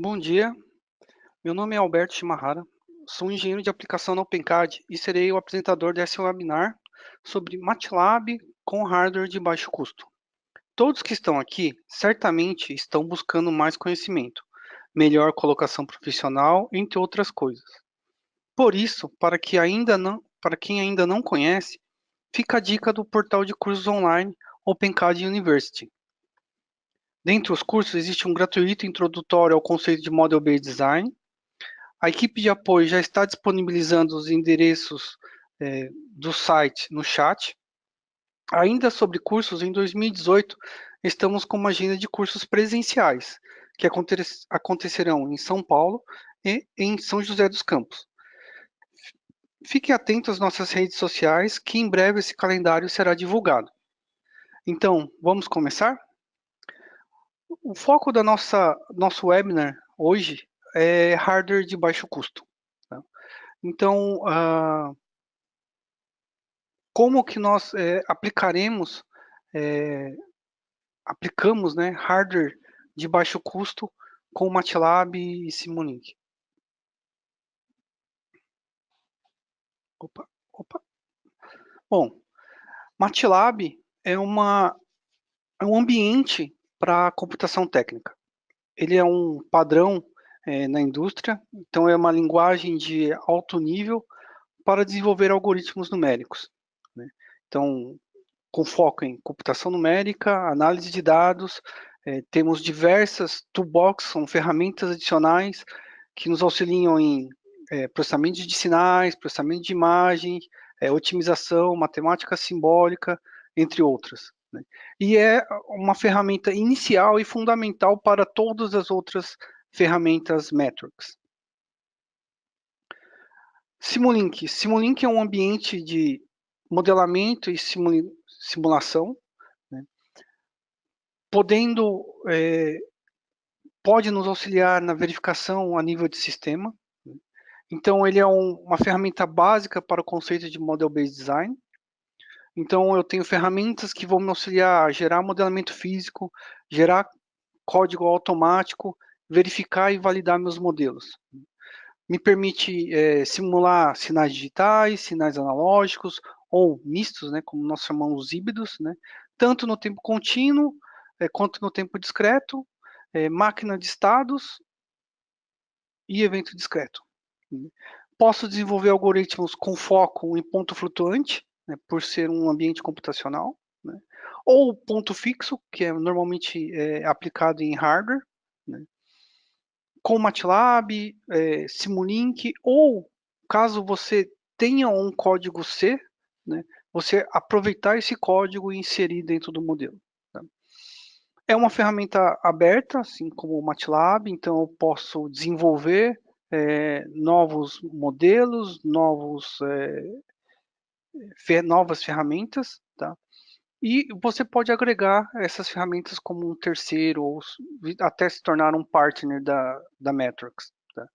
Bom dia, meu nome é Alberto Shimahara, sou engenheiro de aplicação na OpenCAD e serei o apresentador desse webinar sobre MATLAB com hardware de baixo custo. Todos que estão aqui certamente estão buscando mais conhecimento, melhor colocação profissional, entre outras coisas. Por isso, para quem ainda não conhece, fica a dica do portal de cursos online OpenCAD University. Dentre os cursos existe um gratuito introdutório ao conceito de Model-Based Design. A equipe de apoio já está disponibilizando os endereços do site no chat. Ainda sobre cursos, em 2018, estamos com uma agenda de cursos presenciais, que acontecerão em São Paulo e em São José dos Campos. Fiquem atentos às nossas redes sociais, que em breve esse calendário será divulgado. Então, vamos começar? O foco da nosso webinar hoje é hardware de baixo custo. Tá? Então, como que nós aplicamos, né, hardware de baixo custo com MATLAB e Simulink. Opa, opa. Bom, MATLAB é um ambiente para computação técnica. Ele é um padrão na indústria, então é uma linguagem de alto nível para desenvolver algoritmos numéricos, né? Então, com foco em computação numérica, análise de dados, temos diversas toolbox, são ferramentas adicionais que nos auxiliam em processamento de sinais, processamento de imagens, otimização, matemática simbólica, entre outras, né? E é uma ferramenta inicial e fundamental para todas as outras ferramentas metrics. Simulink. Simulink é um ambiente de modelamento e simulação, né? Podendo, pode nos auxiliar na verificação a nível de sistema, né? Então, ele é uma ferramenta básica para o conceito de Model-Based Design. Então, eu tenho ferramentas que vão me auxiliar a gerar modelamento físico, gerar código automático, verificar e validar meus modelos. Me permite simular sinais digitais, sinais analógicos, ou mistos, né, como nós chamamos híbridos, né, tanto no tempo contínuo quanto no tempo discreto, máquina de estados e evento discreto. Posso desenvolver algoritmos com foco em ponto flutuante, né, por ser um ambiente computacional, né, ou ponto fixo, que é normalmente aplicado em hardware, né, com MATLAB, Simulink, ou caso você tenha um código C, né, você aproveitar esse código e inserir dentro do modelo. Tá? É uma ferramenta aberta, assim como o MATLAB, então eu posso desenvolver novos modelos, novas ferramentas, tá? E você pode agregar essas ferramentas como um terceiro ou até se tornar um partner da Metrics. Tá?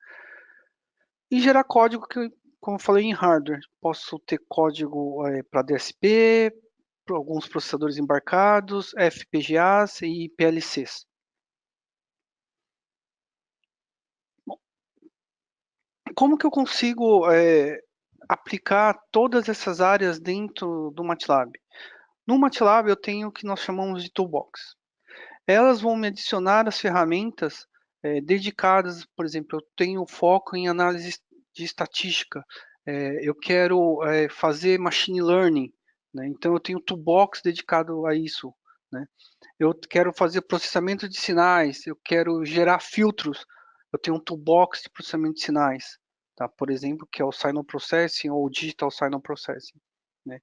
E gerar código que, como eu falei, em hardware. Posso ter código para DSP, para alguns processadores embarcados, FPGAs e PLCs. Bom, como que eu consigo aplicar todas essas áreas dentro do MATLAB? No MATLAB eu tenho o que nós chamamos de toolbox. Elas vão me adicionar as ferramentas dedicadas, por exemplo, eu tenho foco em análise de estatística, eu quero fazer machine learning, né? Então eu tenho toolbox dedicado a isso, né? Eu quero fazer processamento de sinais, eu quero gerar filtros, eu tenho um toolbox de processamento de sinais, tá? Por exemplo, que é o Signal Processing ou Digital Signal Processing, né?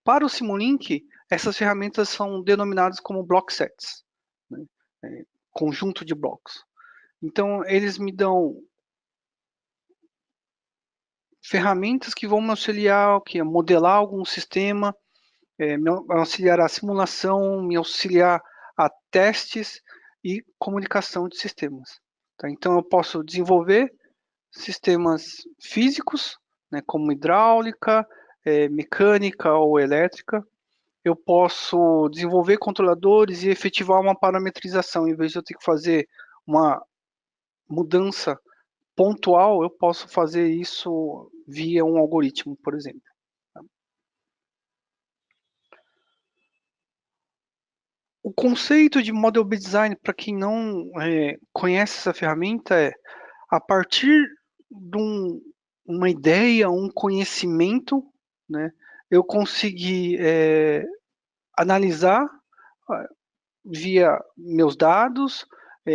Para o Simulink, essas ferramentas são denominadas como block sets, né? Conjunto de blocos. Então, eles me dão ferramentas que vão me auxiliar a modelar algum sistema, me auxiliar a simulação, me auxiliar a testes e comunicação de sistemas. Tá? Então, eu posso desenvolver sistemas físicos, né, como hidráulica, mecânica ou elétrica. Eu posso desenvolver controladores e efetivar uma parametrização, em vez de eu ter que fazer uma mudança pontual, eu posso fazer isso via um algoritmo, por exemplo. O conceito de Model-Based Design, para quem não conhece essa ferramenta, é a partir de uma ideia, um conhecimento, né, eu conseguir analisar via meus dados,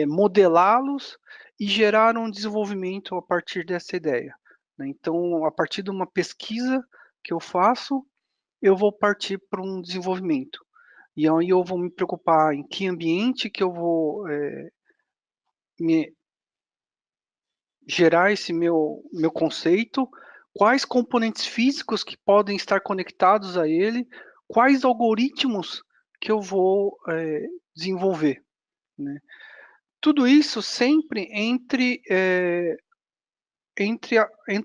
modelá-los e gerar um desenvolvimento a partir dessa ideia, né? Então, a partir de uma pesquisa que eu faço, eu vou partir para um desenvolvimento. E aí eu vou me preocupar em que ambiente que eu vou me gerar esse meu conceito, quais componentes físicos que podem estar conectados a ele, quais algoritmos que eu vou desenvolver, né? Tudo isso sempre entre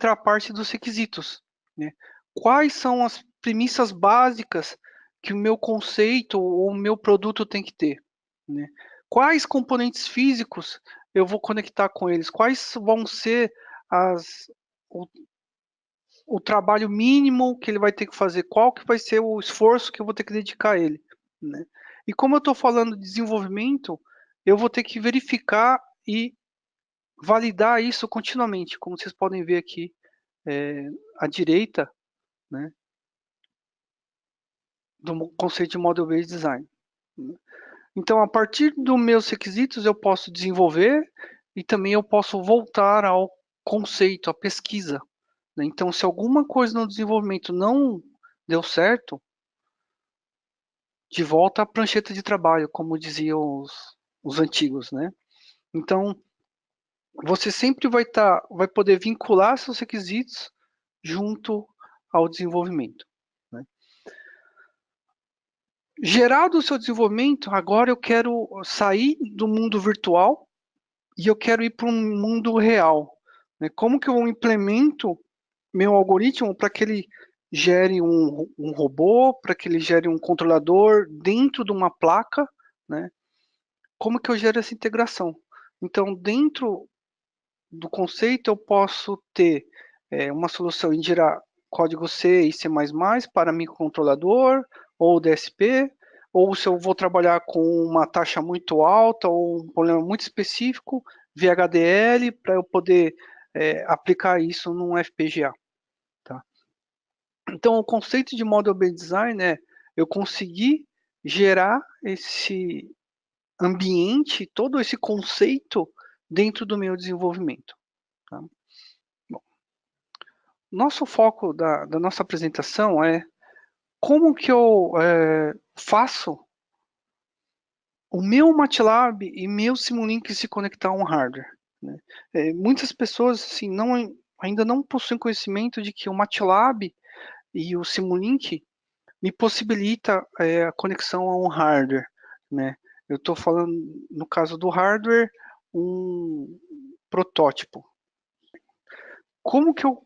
a parte dos requisitos, né? Quais são as premissas básicas que o meu conceito ou o meu produto tem que ter, né? Quais componentes físicos eu vou conectar com eles? Quais vão ser as, o, o trabalho mínimo que ele vai ter que fazer? Qual que vai ser o esforço que eu vou ter que dedicar a ele, né? E como eu estou falando de desenvolvimento, eu vou ter que verificar e validar isso continuamente, como vocês podem ver aqui à direita, né, do conceito de Model-Based Design. Então, a partir dos meus requisitos, eu posso desenvolver e também eu posso voltar ao conceito, à pesquisa, né? Então, se alguma coisa no desenvolvimento não deu certo, de volta à prancheta de trabalho, como diziam os antigos, né? Então, você sempre vai poder vincular seus requisitos junto ao desenvolvimento, né? Gerado o seu desenvolvimento, agora eu quero sair do mundo virtual e eu quero ir para um mundo real, né? Como que eu implemento meu algoritmo para que ele gere um robô, para que ele gere um controlador dentro de uma placa, né? Como que eu gero essa integração? Então, dentro do conceito, eu posso ter uma solução em gerar código C e C++ para microcontrolador ou DSP, ou se eu vou trabalhar com uma taxa muito alta ou um problema muito específico, VHDL, para eu poder aplicar isso num FPGA. Tá? Então, o conceito de Model-Based Design é eu conseguir gerar esse ambiente, todo esse conceito dentro do meu desenvolvimento. Tá? Bom, nosso foco da nossa apresentação é como que eu faço o meu MATLAB e meu Simulink se conectar a um hardware, né? Muitas pessoas assim, ainda não possuem conhecimento de que o MATLAB e o Simulink me possibilita a conexão a um hardware, né? Eu estou falando, no caso do hardware, um protótipo. Como que eu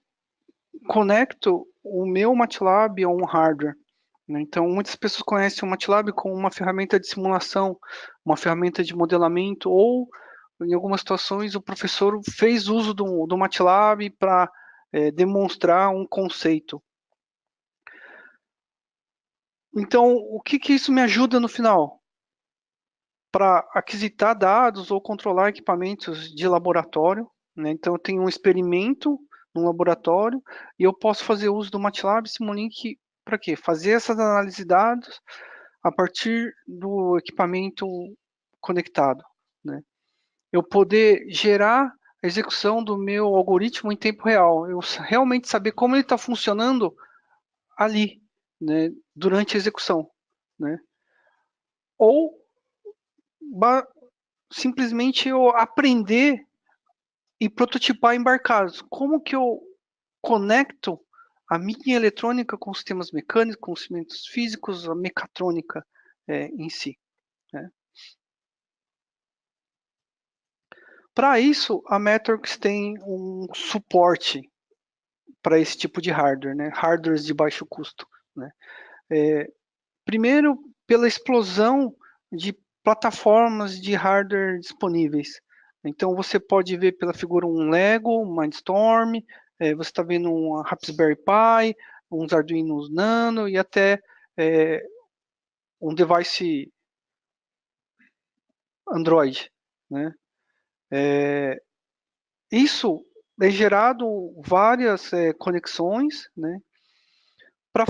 conecto o meu MATLAB a um hardware, né? Então, muitas pessoas conhecem o MATLAB como uma ferramenta de simulação, uma ferramenta de modelamento, ou, em algumas situações, o professor fez uso do MATLAB para demonstrar um conceito. Então, o que isso me ajuda no final? Para aquisitar dados ou controlar equipamentos de laboratório, né? Então, eu tenho um experimento no laboratório e eu posso fazer uso do MATLAB Simulink para quê? Fazer essas análises de dados a partir do equipamento conectado, né? Eu poder gerar a execução do meu algoritmo em tempo real, eu realmente saber como ele está funcionando ali, né? Durante a execução, né? Ou simplesmente eu aprender e prototipar embarcados. Como que eu conecto a minha eletrônica com sistemas mecânicos, com sistemas físicos, a mecatrônica em si, né? Para isso, a Metrworks tem um suporte para esse tipo de hardware, né? Hardwares de baixo custo, né? Primeiro, pela explosão de plataformas de hardware disponíveis, Então, você pode ver pela figura um Lego, um Mindstorm, você está vendo um Raspberry Pi, uns Arduinos Nano e até um device Android, né? Isso é gerado várias conexões, né? Para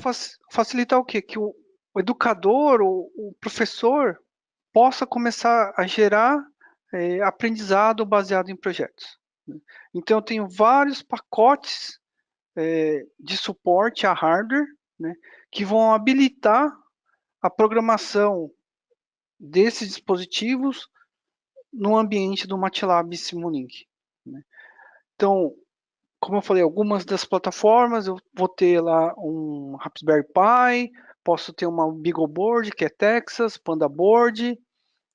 facilitar o quê? Que o educador, o professor, possa começar a gerar aprendizado baseado em projetos, né? Então, eu tenho vários pacotes de suporte a hardware, né, que vão habilitar a programação desses dispositivos no ambiente do MATLAB Simulink, né? Então, como eu falei, algumas das plataformas, eu vou ter lá um Raspberry Pi, posso ter uma BeagleBoard, que é Texas, PandaBoard,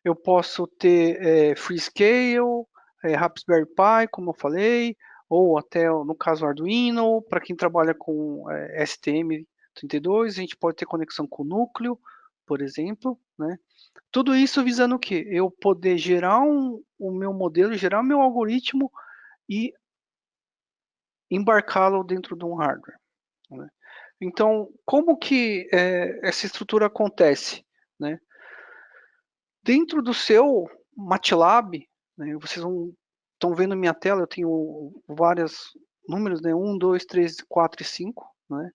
eu posso ter Freescale, Raspberry Pi, como eu falei, ou até, no caso, Arduino, para quem trabalha com STM32, a gente pode ter conexão com o núcleo, por exemplo, né? Tudo isso visando o quê? Eu poder gerar o meu modelo, gerar o meu algoritmo e embarcá-lo dentro de um hardware, né? Então, como que essa estrutura acontece, né? Dentro do seu MATLAB, né, vocês estão vendo minha tela, eu tenho vários números, né? 1, 2, 3, 4 e 5, né?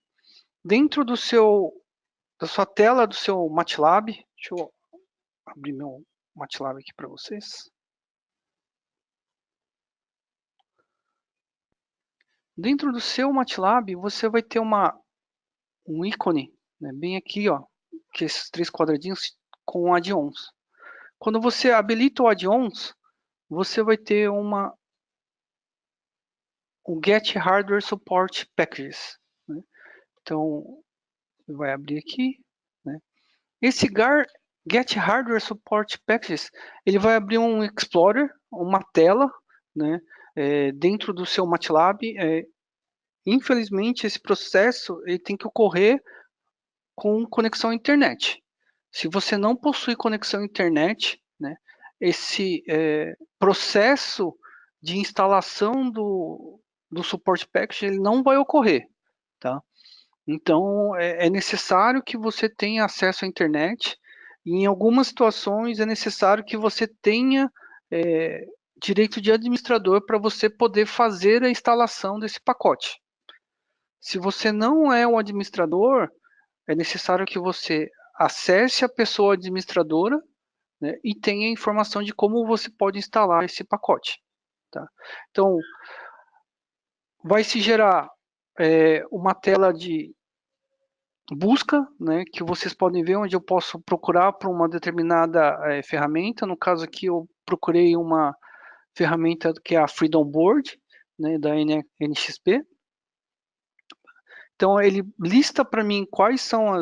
Dentro da sua tela do seu MATLAB, deixa eu abrir meu MATLAB aqui para vocês. Dentro do seu MATLAB, você vai ter um ícone, né, bem aqui, ó, que é esses 3 quadradinhos com add-ons. Quando você habilita o add-ons, você vai ter o Get Hardware Support Packages, né? Então, vai abrir aqui, né? Esse Get Hardware Support Packages, ele vai abrir um Explorer, uma tela, né? Dentro do seu MATLAB. Infelizmente, esse processo ele tem que ocorrer com conexão à internet. Se você não possui conexão à internet, né, esse processo de instalação do Support Package ele não vai ocorrer, tá? Então, é necessário que você tenha acesso à internet e, em algumas situações, é necessário que você tenha direito de administrador para você poder fazer a instalação desse pacote. Se você não é um administrador, é necessário que você acesse a pessoa administradora, né, e tenha informação de como você pode instalar esse pacote, tá? Então, vai se gerar uma tela de busca, né, que vocês podem ver onde eu posso procurar por uma determinada ferramenta. No caso aqui, eu procurei uma ferramenta que é a Freedom Board, né, da NXP. Então, ele lista para mim quais são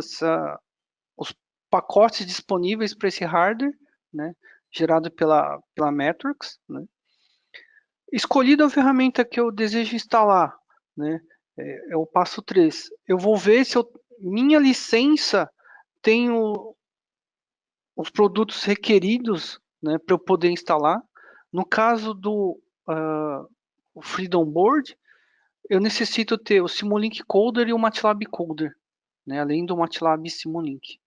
os pacotes disponíveis para esse hardware, né, gerado pela Matrix, né. Escolhida a ferramenta que eu desejo instalar, né, é o passo 3. Eu vou ver se minha licença tem os produtos requeridos, né, para eu poder instalar. No caso do o Freedom Board, eu necessito ter o Simulink Coder e o MATLAB Coder, né, além do MATLAB Simulink.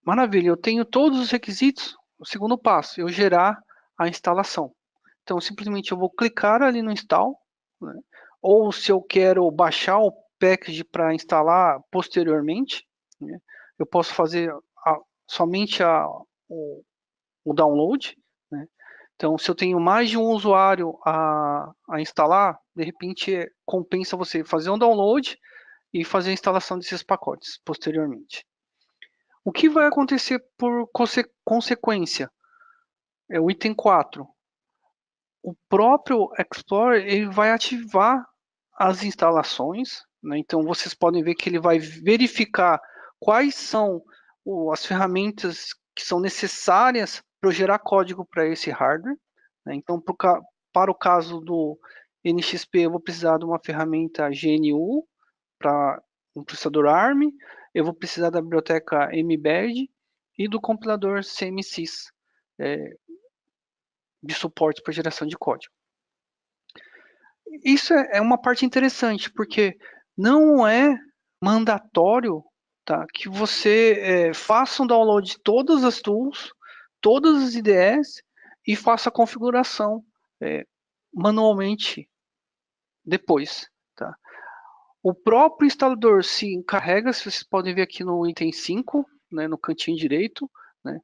Maravilha, eu tenho todos os requisitos. O segundo passo, eu gerar a instalação. Então, simplesmente eu vou clicar ali no install, né? Ou se eu quero baixar o package para instalar posteriormente, né? Eu posso fazer somente o download, né? Então, se eu tenho mais de um usuário a instalar, de repente compensa você fazer um download e fazer a instalação desses pacotes posteriormente. O que vai acontecer por consequência? É o item 4. O próprio Explorer ele vai ativar as instalações, né? Então vocês podem ver que ele vai verificar quais são as ferramentas que são necessárias para eu gerar código para esse hardware, né? Então, para o caso do NXP, eu vou precisar de uma ferramenta GNU para um processador ARM, eu vou precisar da biblioteca mbed e do compilador CMSIS. de suporte para geração de código. Isso é uma parte interessante, porque não é mandatório, tá, que você faça um download de todas as tools, todas as IDEs e faça a configuração manualmente depois. Tá? O próprio instalador se encarrega, se vocês podem ver aqui no item 5, né, no cantinho direito, né,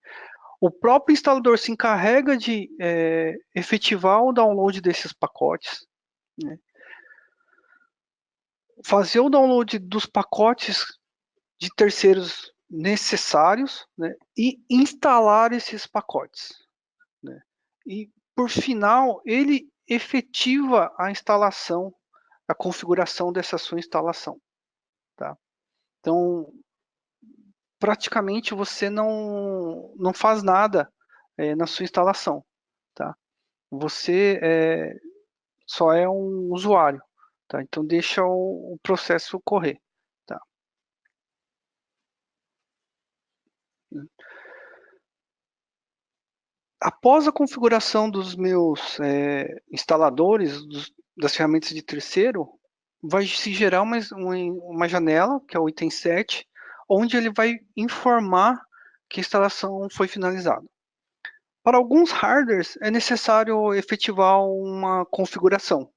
o próprio instalador se encarrega de efetivar o download desses pacotes, né, fazer o download dos pacotes de terceiros necessários, né, e instalar esses pacotes. Né, e, por final, ele efetiva a instalação, a configuração dessa sua instalação. Tá? Então, praticamente você não faz nada na sua instalação. Tá? Você só é um usuário. Tá? Então, deixa o processo correr. Tá? Após a configuração dos meus instaladores, das ferramentas de terceiro, vai se gerar uma janela, que é o item 7, onde ele vai informar que a instalação foi finalizada. Para alguns hardwares, é necessário efetivar uma configuração.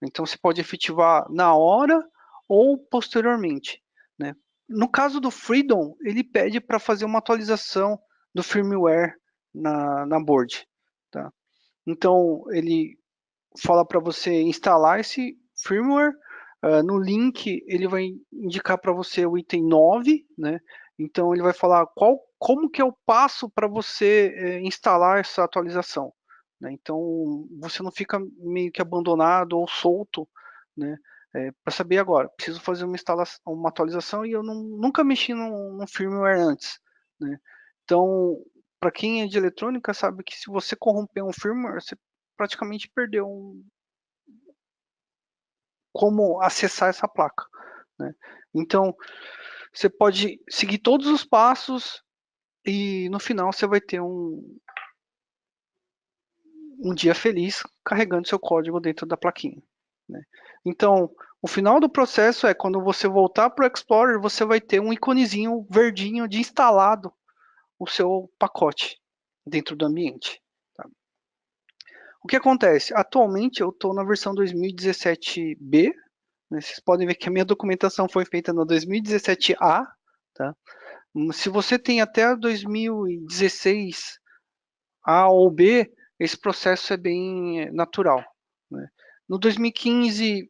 Então, você pode efetivar na hora ou posteriormente. Né? No caso do Freedom, ele pede para fazer uma atualização do firmware na board. Tá? Então, ele fala para você instalar esse firmware. No link, ele vai indicar para você o item 9, né? Então, ele vai falar como que é o passo para você instalar essa atualização. Né? Então, você não fica meio que abandonado ou solto, né? Para saber agora, preciso fazer uma atualização e eu nunca mexi no firmware antes. Né? Então, para quem é de eletrônica, sabe que se você corromper um firmware, você praticamente perdeu como acessar essa placa. Né? Então, você pode seguir todos os passos e no final você vai ter um dia feliz carregando seu código dentro da plaquinha. Né? Então, o final do processo é quando você voltar para o Explorer, você vai ter um iconezinho verdinho de instalado o seu pacote dentro do ambiente. Tá? O que acontece? Atualmente eu estou na versão 2017B, né? Vocês podem ver que a minha documentação foi feita no 2017A. Tá? Se você tem até 2016 A ou B, esse processo é bem natural. Né? No 2015,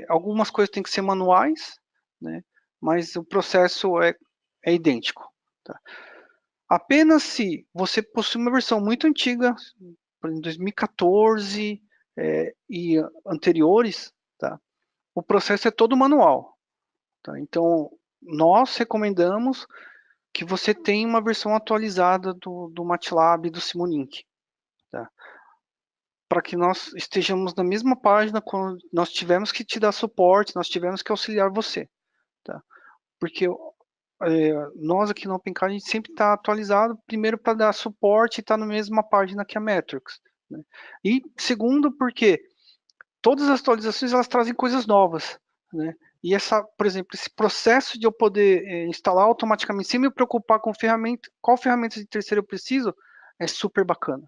algumas coisas têm que ser manuais, né? Mas o processo é idêntico. Tá? Apenas se você possui uma versão muito antiga, em 2014 e anteriores, tá? O processo é todo manual. Tá? Então, nós recomendamos que você tenha uma versão atualizada do MATLAB e do Simulink. Tá? Para que nós estejamos na mesma página quando nós tivermos que te dar suporte, nós tivermos que auxiliar você. Tá? Porque nós aqui no OpenCAD, a gente sempre está atualizado, primeiro para dar suporte e estar na mesma página que a Metrics. Né? E segundo, porque todas as atualizações elas trazem coisas novas. Né? E por exemplo, esse processo de eu poder instalar automaticamente, sem me preocupar com qual ferramenta de terceiro eu preciso, é super bacana.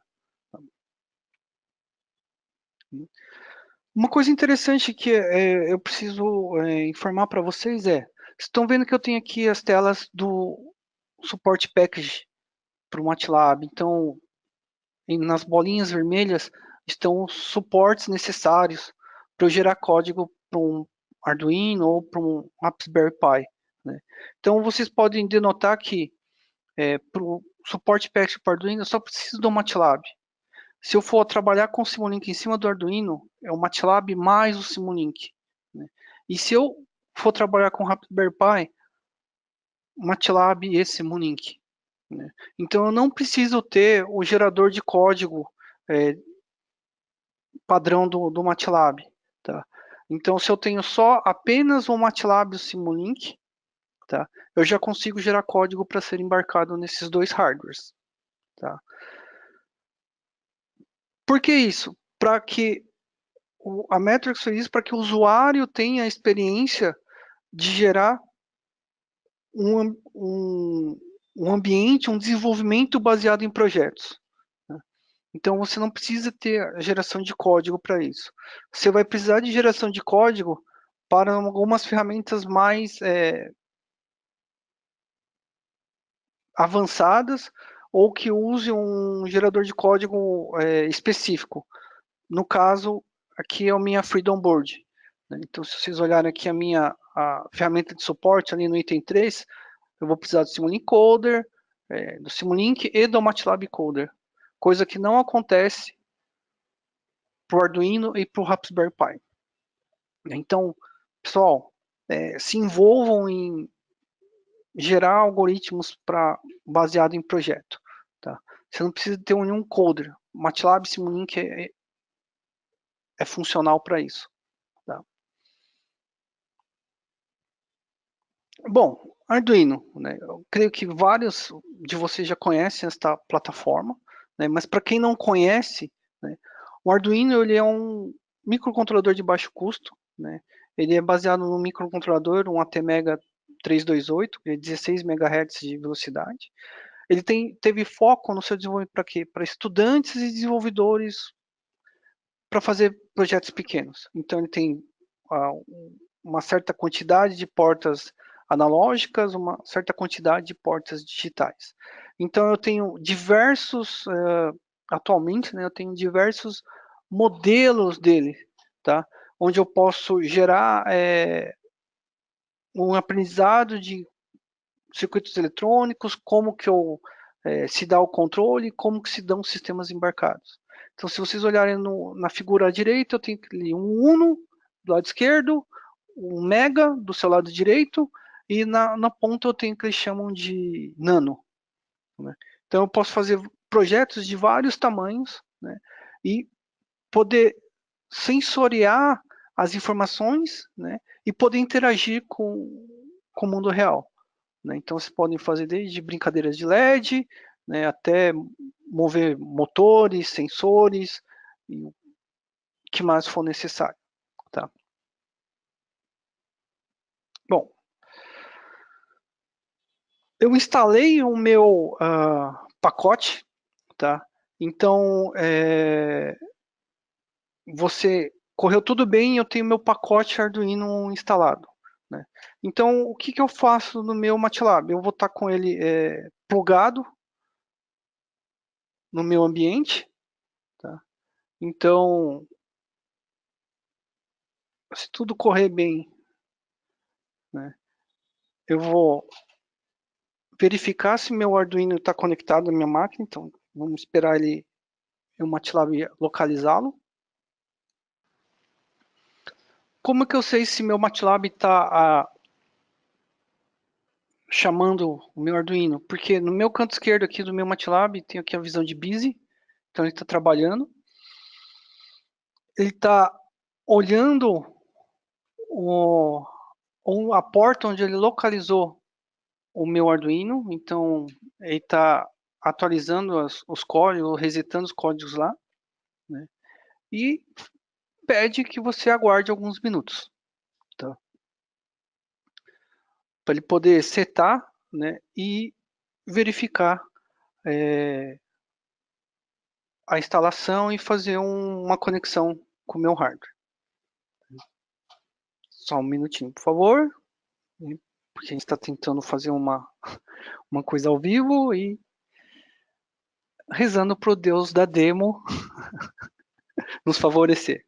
Uma coisa interessante que eu preciso informar para vocês estão vendo que eu tenho aqui as telas do suporte package para o MATLAB. Então, nas bolinhas vermelhas estão os suportes necessários para eu gerar código para um Arduino ou para um Raspberry Pi. Né? Então, vocês podem denotar que para o suporte package para o Arduino eu só preciso do MATLAB. Se eu for trabalhar com o Simulink em cima do Arduino, é o MATLAB mais o Simulink. Né? E se eu for trabalhar com o Raspberry Pi, MATLAB e Simulink. Né? Então eu não preciso ter o gerador de código padrão do MATLAB. Tá? Então se eu tenho apenas o MATLAB e o Simulink, tá? Eu já consigo gerar código para ser embarcado nesses dois hardwares. Tá? Por que isso? Para que a Metrics fez isso para que o usuário tenha a experiência de gerar um ambiente, um desenvolvimento baseado em projetos. Né? Então, você não precisa ter a geração de código para isso. Você vai precisar de geração de código para algumas ferramentas mais avançadas ou que use um gerador de código específico. No caso, aqui é a minha Freedom Board. Né? Então, se vocês olharem aqui a ferramenta de suporte ali no item 3, eu vou precisar do Simulink Coder, do Simulink e do MATLAB Coder. Coisa que não acontece para o Arduino e para o Raspberry Pi. Então, pessoal, se envolvam em gerar algoritmos baseado em projeto. Tá? Você não precisa ter nenhum coder. MATLAB Simulink é funcional para isso. Tá? Bom, Arduino, né? Eu creio que vários de vocês já conhecem esta plataforma, né? Mas para quem não conhece, né? O Arduino ele é um microcontrolador de baixo custo, né? Ele é baseado no microcontrolador, um ATmega 328, 16 MHz de velocidade. Ele teve foco no seu desenvolvimento para quê? Para estudantes e desenvolvedores para fazer projetos pequenos. Então ele tem uma certa quantidade de portas analógicas, uma certa quantidade de portas digitais. Então eu tenho diversos, atualmente, né, eu tenho diversos modelos dele, tá? Onde eu posso gerar um aprendizado de circuitos eletrônicos, como que se dá o controle, como que se dão sistemas embarcados. Então, se vocês olharem na figura à direita, eu tenho ali um Uno do lado esquerdo, um Mega do seu lado direito, e na ponta eu tenho o que eles chamam de Nano. Né? Então, eu posso fazer projetos de vários tamanhos, né? E poder sensoriar as informações, né? E poder interagir com o mundo real. Né? Então, vocês podem fazer desde brincadeiras de LED, né, até mover motores, sensores, e o que mais for necessário. Tá? Bom, eu instalei o meu pacote, tá? Então, você correu tudo bem, eu tenho meu pacote Arduino instalado. Né? Então, o que eu faço no meu MATLAB? Eu vou estar com ele plugado no meu ambiente. Tá? Então, se tudo correr bem, né, eu vou verificar se meu Arduino está conectado à minha máquina. Então, vamos esperar o MATLAB localizá-lo. Como que eu sei se meu MATLAB está chamando o meu Arduino? Porque no meu canto esquerdo aqui do meu MATLAB tem aqui a visão de busy. Então, ele está trabalhando. Ele está olhando a porta onde ele localizou o meu Arduino. Então, ele está atualizando os códigos, resetando os códigos lá. Né? E pede que você aguarde alguns minutos. Tá? Para ele poder setar, né, e verificar a instalação e fazer uma conexão com o meu hardware. Só um minutinho, por favor. Porque a gente está tentando fazer uma coisa ao vivo e rezando para o Deus da demo nos favorecer.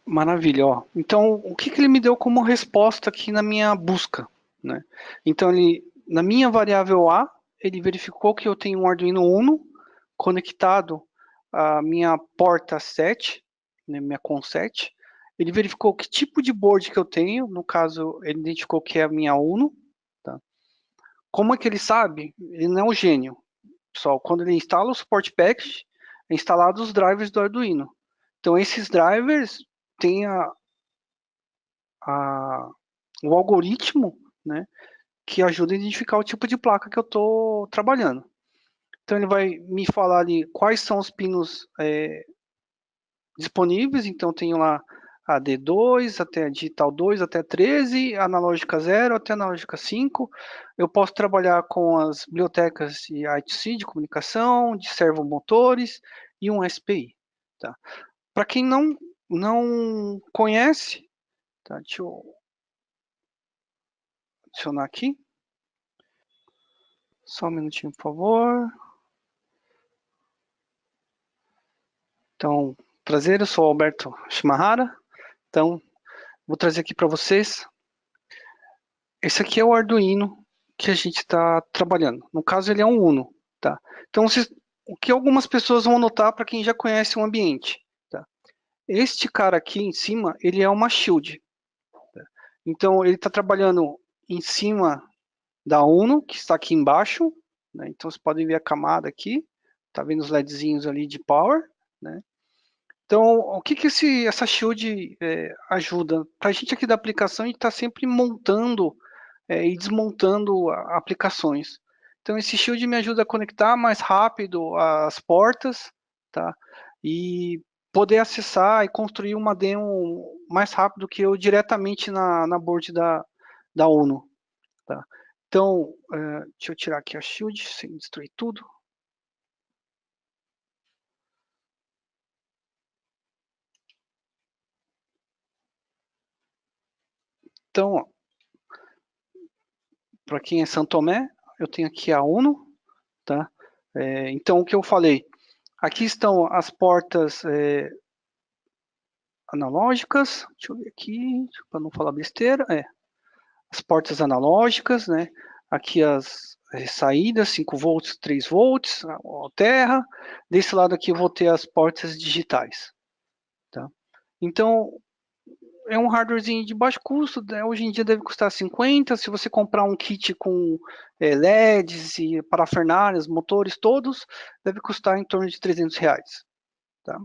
Maravilha, ó. Então, o que ele me deu como resposta aqui na minha busca, né? Então, na minha variável A, ele verificou que eu tenho um Arduino Uno conectado à minha porta 7, né, minha COM 7. Ele verificou que tipo de board que eu tenho, no caso, ele identificou que é a minha Uno. Tá? Como é que ele sabe? Ele não é um gênio. Pessoal, quando ele instala o support package, é instalado os drivers do Arduino. Então, esses drivers têm o algoritmo, né, que ajuda a identificar o tipo de placa que eu estou trabalhando. Então ele vai me falar ali quais são os pinos disponíveis, então tenho lá a D2 até a digital 2 até 13, a analógica 0 até a analógica 5. Eu posso trabalhar com as bibliotecas de I2C, de comunicação, de servomotores e um SPI. Tá? Para quem não conhece, tá? Deixa eu adicionar aqui. Só um minutinho, por favor. Então, prazer, eu sou o Alberto Shimahara. Então, vou trazer aqui para vocês. Esse aqui é o Arduino que a gente está trabalhando. No caso, ele é um Uno. Tá? Então, o que algumas pessoas vão notar para quem já conhece o ambiente. Tá? Este cara aqui em cima, ele é uma shield. Tá? Então, ele está trabalhando em cima da Uno, que está aqui embaixo. Né? Então, vocês podem ver a camada aqui. Tá vendo os LEDzinhos ali de power. Né? Então, o que essa shield ajuda? Para a gente aqui da aplicação, a gente está sempre montando e desmontando aplicações. Então, esse shield me ajuda a conectar mais rápido as portas, tá? E poder acessar e construir uma demo mais rápido que eu diretamente na board da ONU, tá? Então, deixa eu tirar aqui a shield sem destruir tudo. Então, para quem é São Tomé, eu tenho aqui a ONU, tá? Então, o que eu falei, aqui estão as portas analógicas, deixa eu ver aqui, para não falar besteira, as portas analógicas, né? Aqui as saídas, 5 volts, 3 volts, a terra. Desse lado aqui eu vou ter as portas digitais, tá? Então, é um hardwarezinho de baixo custo, né? Hoje em dia deve custar 50, se você comprar um kit com LEDs e parafernálias, motores todos, deve custar em torno de R$ 300, tá?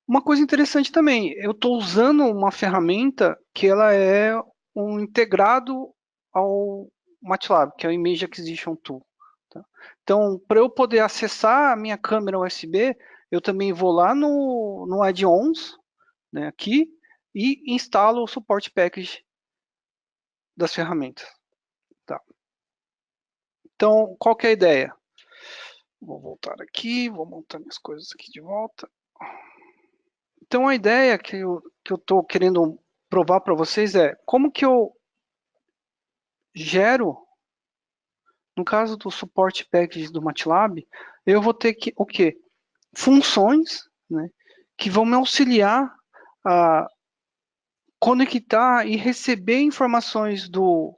Uma coisa interessante também, eu estou usando uma ferramenta que ela é um integrado ao MATLAB, que é o Image Acquisition Tool. Tá? Então, para eu poder acessar a minha câmera USB, eu também vou lá no Add-ons, né, aqui, e instalo o Support Package das ferramentas. Tá? Então, qual que é a ideia? Vou voltar aqui, vou montar minhas coisas aqui de volta. Então, a ideia que eu estou querendo provar para vocês é como que eu gero, no caso do suporte package do MATLAB, eu vou ter o quê? Funções, né, que vão me auxiliar a conectar e receber informações do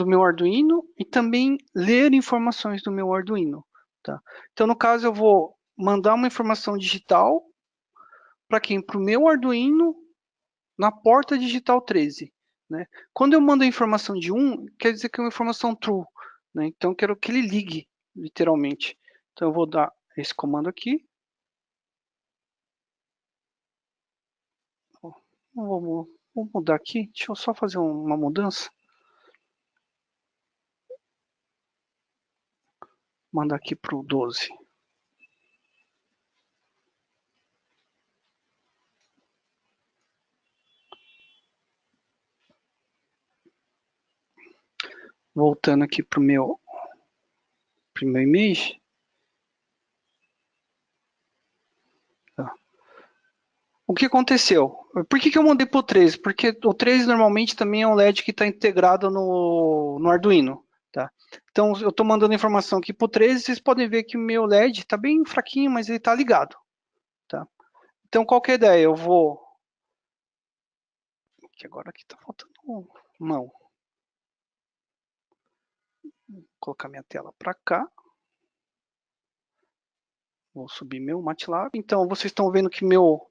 meu Arduino e também ler informações do meu Arduino. Tá? Então, no caso, eu vou mandar uma informação digital para quem? Para o meu Arduino na porta digital 13. Né? Quando eu mando a informação de 1, quer dizer que é uma informação true. Né? Então, eu quero que ele ligue, literalmente. Então, eu vou dar esse comando aqui. Vou mudar aqui. Deixa eu só fazer uma mudança. Mandar aqui para o 12. Voltando aqui para o meu image. Tá. O que aconteceu? Por que eu mandei para o 13? Porque o 13 normalmente também é um LED que está integrado no Arduino. Tá? Então, eu estou mandando informação aqui para o 13, vocês podem ver que o meu LED está bem fraquinho, mas ele está ligado. Tá? Então, qual que é a ideia? Eu vou... Que agora aqui está faltando mão. Vou colocar minha tela para cá. Vou subir meu MATLAB. Então, vocês estão vendo que meu...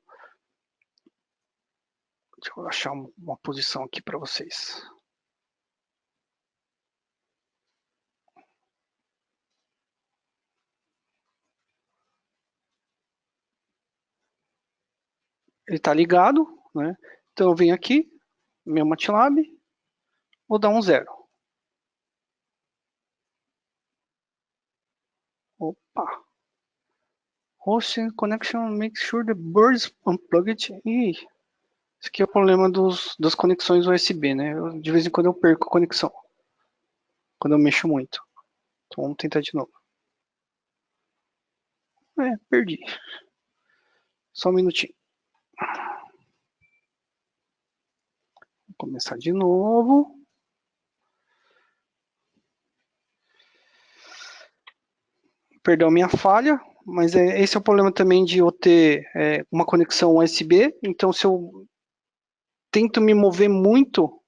Deixa eu achar uma posição aqui para vocês. Ele está ligado, né? Então eu venho aqui, meu MATLAB, vou dar um 0. Opa! Hosting connection, make sure the board is unplugged. Ih, esse aqui é o problema das conexões USB, né? De vez em quando eu perco a conexão. Quando eu mexo muito. Então vamos tentar de novo. Perdi. Só um minutinho. Vou começar de novo. Perdão a minha falha, mas esse é o problema também de eu ter uma conexão USB. Então, se eu tento me mover muito,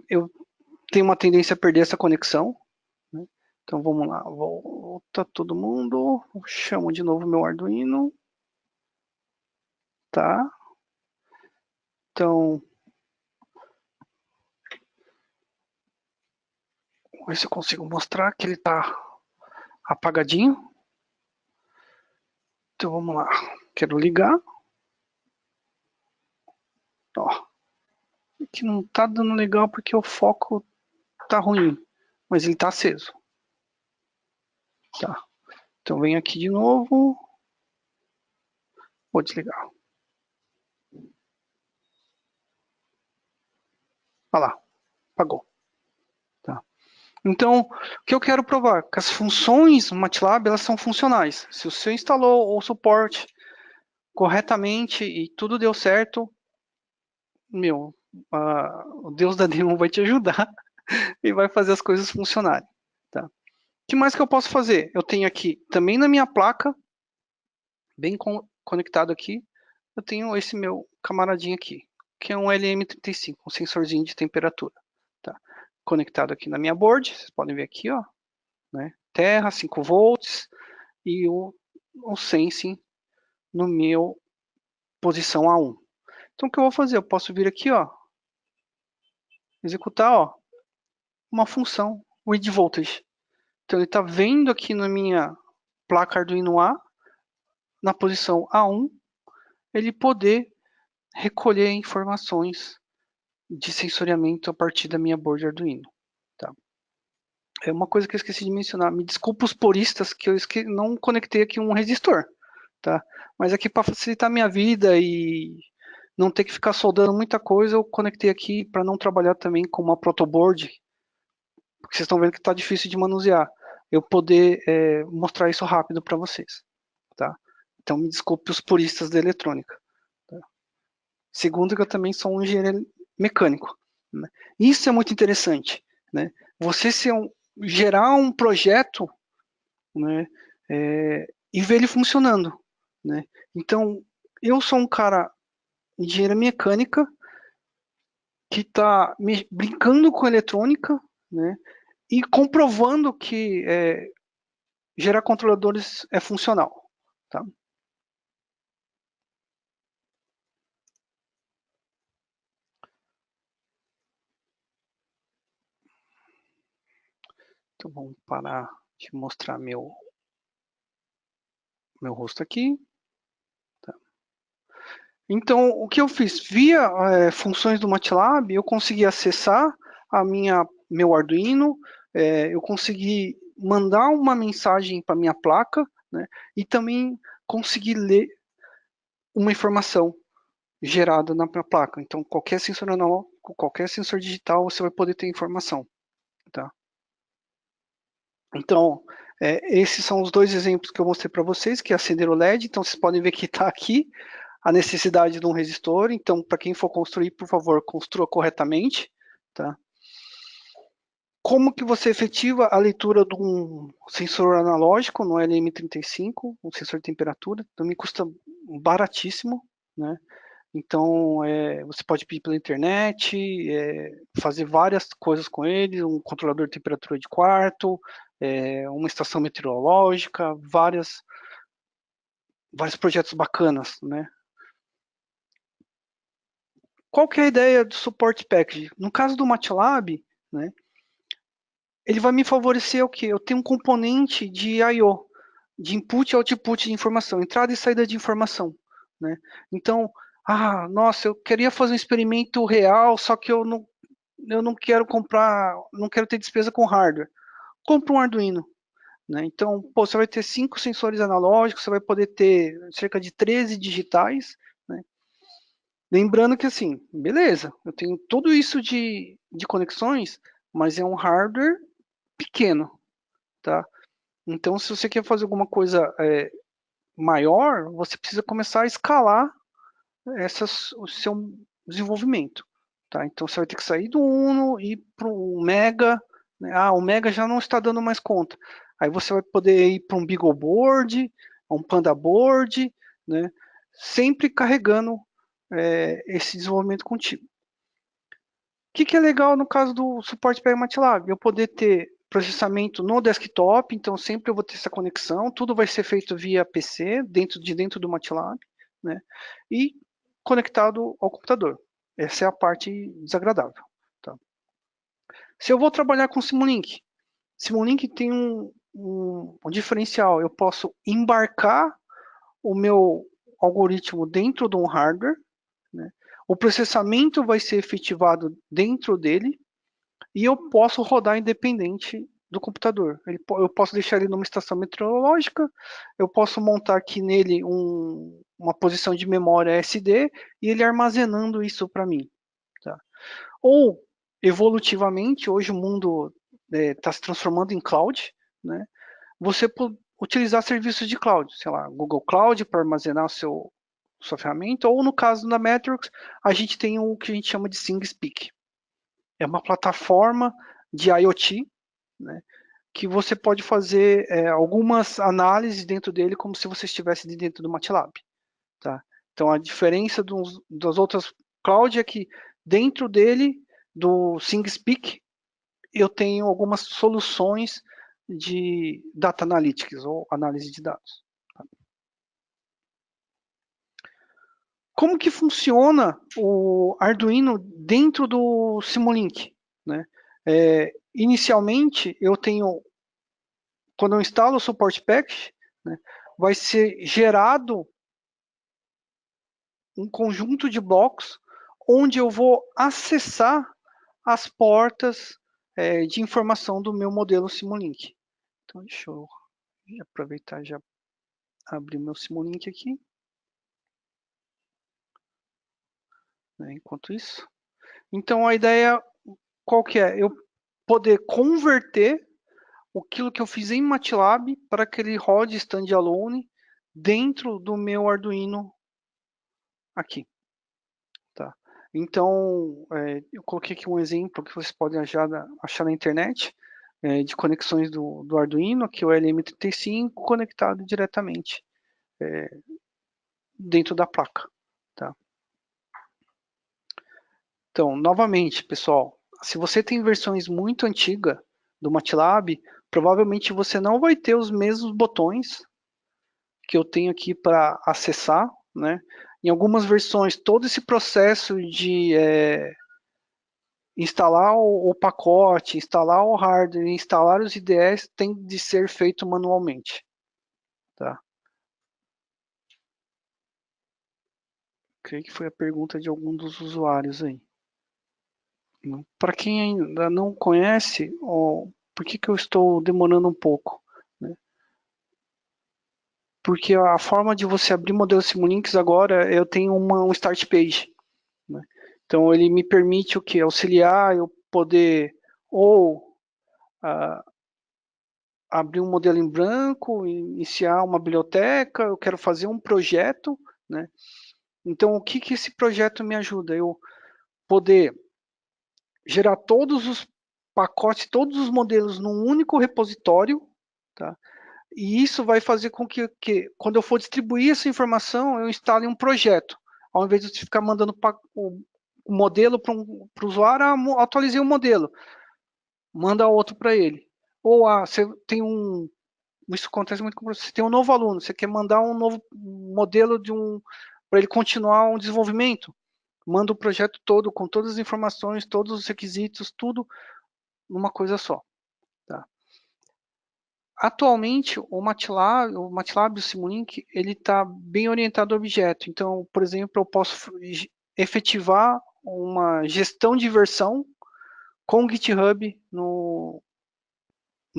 eu tenho uma tendência a perder essa conexão. Né? Então, vamos lá. Volta todo mundo. Chamo de novo meu Arduino. Tá? Então, vamos ver se eu consigo mostrar que ele está apagadinho. Então, vamos lá. Quero ligar. Ó, aqui não está dando legal porque o foco está ruim, mas ele está aceso. Tá. Então, venho aqui de novo. Vou desligar. Olha lá, apagou. Tá. Então, o que eu quero provar? Que as funções MATLAB, elas são funcionais. Se você instalou o suporte corretamente e tudo deu certo, o Deus da demo vai te ajudar e vai fazer as coisas funcionarem. Tá? O que mais que eu posso fazer? Eu tenho aqui, também na minha placa, bem conectado aqui, eu tenho esse meu camaradinho aqui, que é um LM35, um sensorzinho de temperatura. Tá? Conectado aqui na minha board, vocês podem ver aqui, ó, né? Terra, 5 volts, e o sensing no meu posição A1. Então, o que eu vou fazer? Eu posso vir aqui, ó, executar, ó, uma função, read voltage. Então, ele está vendo aqui na minha placa Arduino A, na posição A1, ele poder recolher informações de sensoriamento a partir da minha board Arduino. Tá? É uma coisa que eu esqueci de mencionar. Me desculpa os puristas que eu não conectei aqui um resistor. Tá? Mas aqui para facilitar a minha vida e não ter que ficar soldando muita coisa, eu conectei aqui para não trabalhar também com uma protoboard, porque vocês estão vendo que está difícil de manusear. Eu poder mostrar isso rápido para vocês. Tá? Então me desculpe os puristas da eletrônica. Tá? Segundo, que eu também sou um engenheiro mecânico. Né? Isso é muito interessante. Né? Você gerar um projeto, né, e ver ele funcionando. Né? Então, eu sou um cara engenheira mecânica que está brincando com eletrônica, né, e comprovando que gerar controladores é funcional. Tá? Então vamos parar de mostrar meu rosto aqui. Tá? Então, o que eu fiz? Via funções do MATLAB, eu consegui acessar meu Arduino, eu consegui mandar uma mensagem para minha placa, né, e também consegui ler uma informação gerada na minha placa. Então, qualquer sensor analógico, qualquer sensor digital, você vai poder ter informação. Tá? Então, esses são os dois exemplos que eu mostrei para vocês, que é acender o LED. Então, vocês podem ver que está aqui a necessidade de um resistor. Então, para quem for construir, por favor, construa corretamente. Tá? Como que você efetiva a leitura de um sensor analógico no LM35, um sensor de temperatura? Também custa baratíssimo, né? Então, você pode pedir pela internet, fazer várias coisas com ele, um controlador de temperatura de quarto, uma estação meteorológica, vários projetos bacanas, né? Qual que é a ideia do Support Package? No caso do MATLAB, né, ele vai me favorecer o quê? Eu tenho um componente de I/O, de input e output de informação, entrada e saída de informação. né? Então, nossa, eu queria fazer um experimento real, só que eu não quero comprar, não quero ter despesa com hardware. Compra um Arduino, né? Então, pô, você vai ter 5 sensores analógicos, você vai poder ter cerca de 13 digitais, né? Lembrando que assim, beleza, eu tenho tudo isso de conexões, mas é um hardware pequeno, tá? Então, se você quer fazer alguma coisa maior, você precisa começar a escalar o seu desenvolvimento, tá? Então, você vai ter que sair do Uno e ir para o Mega, né? O Mega já não está dando mais conta. Aí você vai poder ir para um BeagleBoard, um PandaBoard, né? Sempre carregando esse desenvolvimento contigo. O que é legal no caso do suporte para MATLAB? Eu poder ter processamento no desktop, então sempre eu vou ter essa conexão, tudo vai ser feito via PC, dentro do MATLAB, né? E conectado ao computador. Essa é a parte desagradável. Tá? Se eu vou trabalhar com Simulink, Simulink tem um diferencial. Eu posso embarcar o meu algoritmo dentro de um hardware, né? O processamento vai ser efetivado dentro dele, e eu posso rodar independente do computador. Eu posso deixar ele numa estação meteorológica, eu posso montar aqui nele uma posição de memória SD e ele armazenando isso para mim. Tá? Ou, evolutivamente, hoje o mundo está se transformando em cloud, né? Você utilizar serviços de cloud, sei lá, Google Cloud para armazenar sua ferramenta, ou no caso da Metrics, a gente tem o que a gente chama de SingSpeak. É uma plataforma de IoT, né, que você pode fazer algumas análises dentro dele como se você estivesse dentro do MATLAB. Tá? Então, a diferença das outras cloud é que dentro dele, do SingSpeak, eu tenho algumas soluções de Data Analytics, ou análise de dados. Tá? Como que funciona o Arduino dentro do Simulink? Né? Inicialmente, eu tenho, quando eu instalo o Support Package, né, vai ser gerado um conjunto de blocos onde eu vou acessar as portas de informação do meu modelo Simulink. Então, deixa eu aproveitar e já abrir meu Simulink aqui. Né, enquanto isso. Então, a ideia qual que é? Eu poder converter aquilo que eu fiz em MATLAB para que ele rode standalone dentro do meu Arduino aqui. Tá? Então, eu coloquei aqui um exemplo que vocês podem achar na internet de conexões do Arduino, aqui o LM35 conectado diretamente dentro da placa. Tá? Então, novamente, pessoal, se você tem versões muito antigas do MATLAB, provavelmente você não vai ter os mesmos botões que eu tenho aqui para acessar, né? Em algumas versões, todo esse processo de instalar o pacote, instalar o hardware, instalar os IDEs tem de ser feito manualmente. Tá? Creio que foi a pergunta de algum dos usuários aí. Para quem ainda não conhece, por que eu estou demorando um pouco? Né? Porque a forma de você abrir modelo Simulinks agora, eu tenho um start page. Né? Então, ele me permite o que? Auxiliar eu poder ou abrir um modelo em branco, iniciar uma biblioteca, eu quero fazer um projeto, né? Então, o que esse projeto me ajuda? Eu poder gerar todos os pacotes, todos os modelos num único repositório, tá? E isso vai fazer com que quando eu for distribuir essa informação, eu instale um projeto, ao invés de ficar mandando o modelo para o usuário, atualizei o modelo, manda outro para ele. Ou você tem isso acontece muito com você tem um novo aluno, você quer mandar um novo modelo para ele continuar um desenvolvimento, manda o projeto todo com todas as informações, todos os requisitos, tudo numa coisa só. Tá? atualmente, o MATLAB e o Simulink, ele está bem orientado ao objeto. Então, por exemplo, eu posso efetivar uma gestão de versão com o GitHub no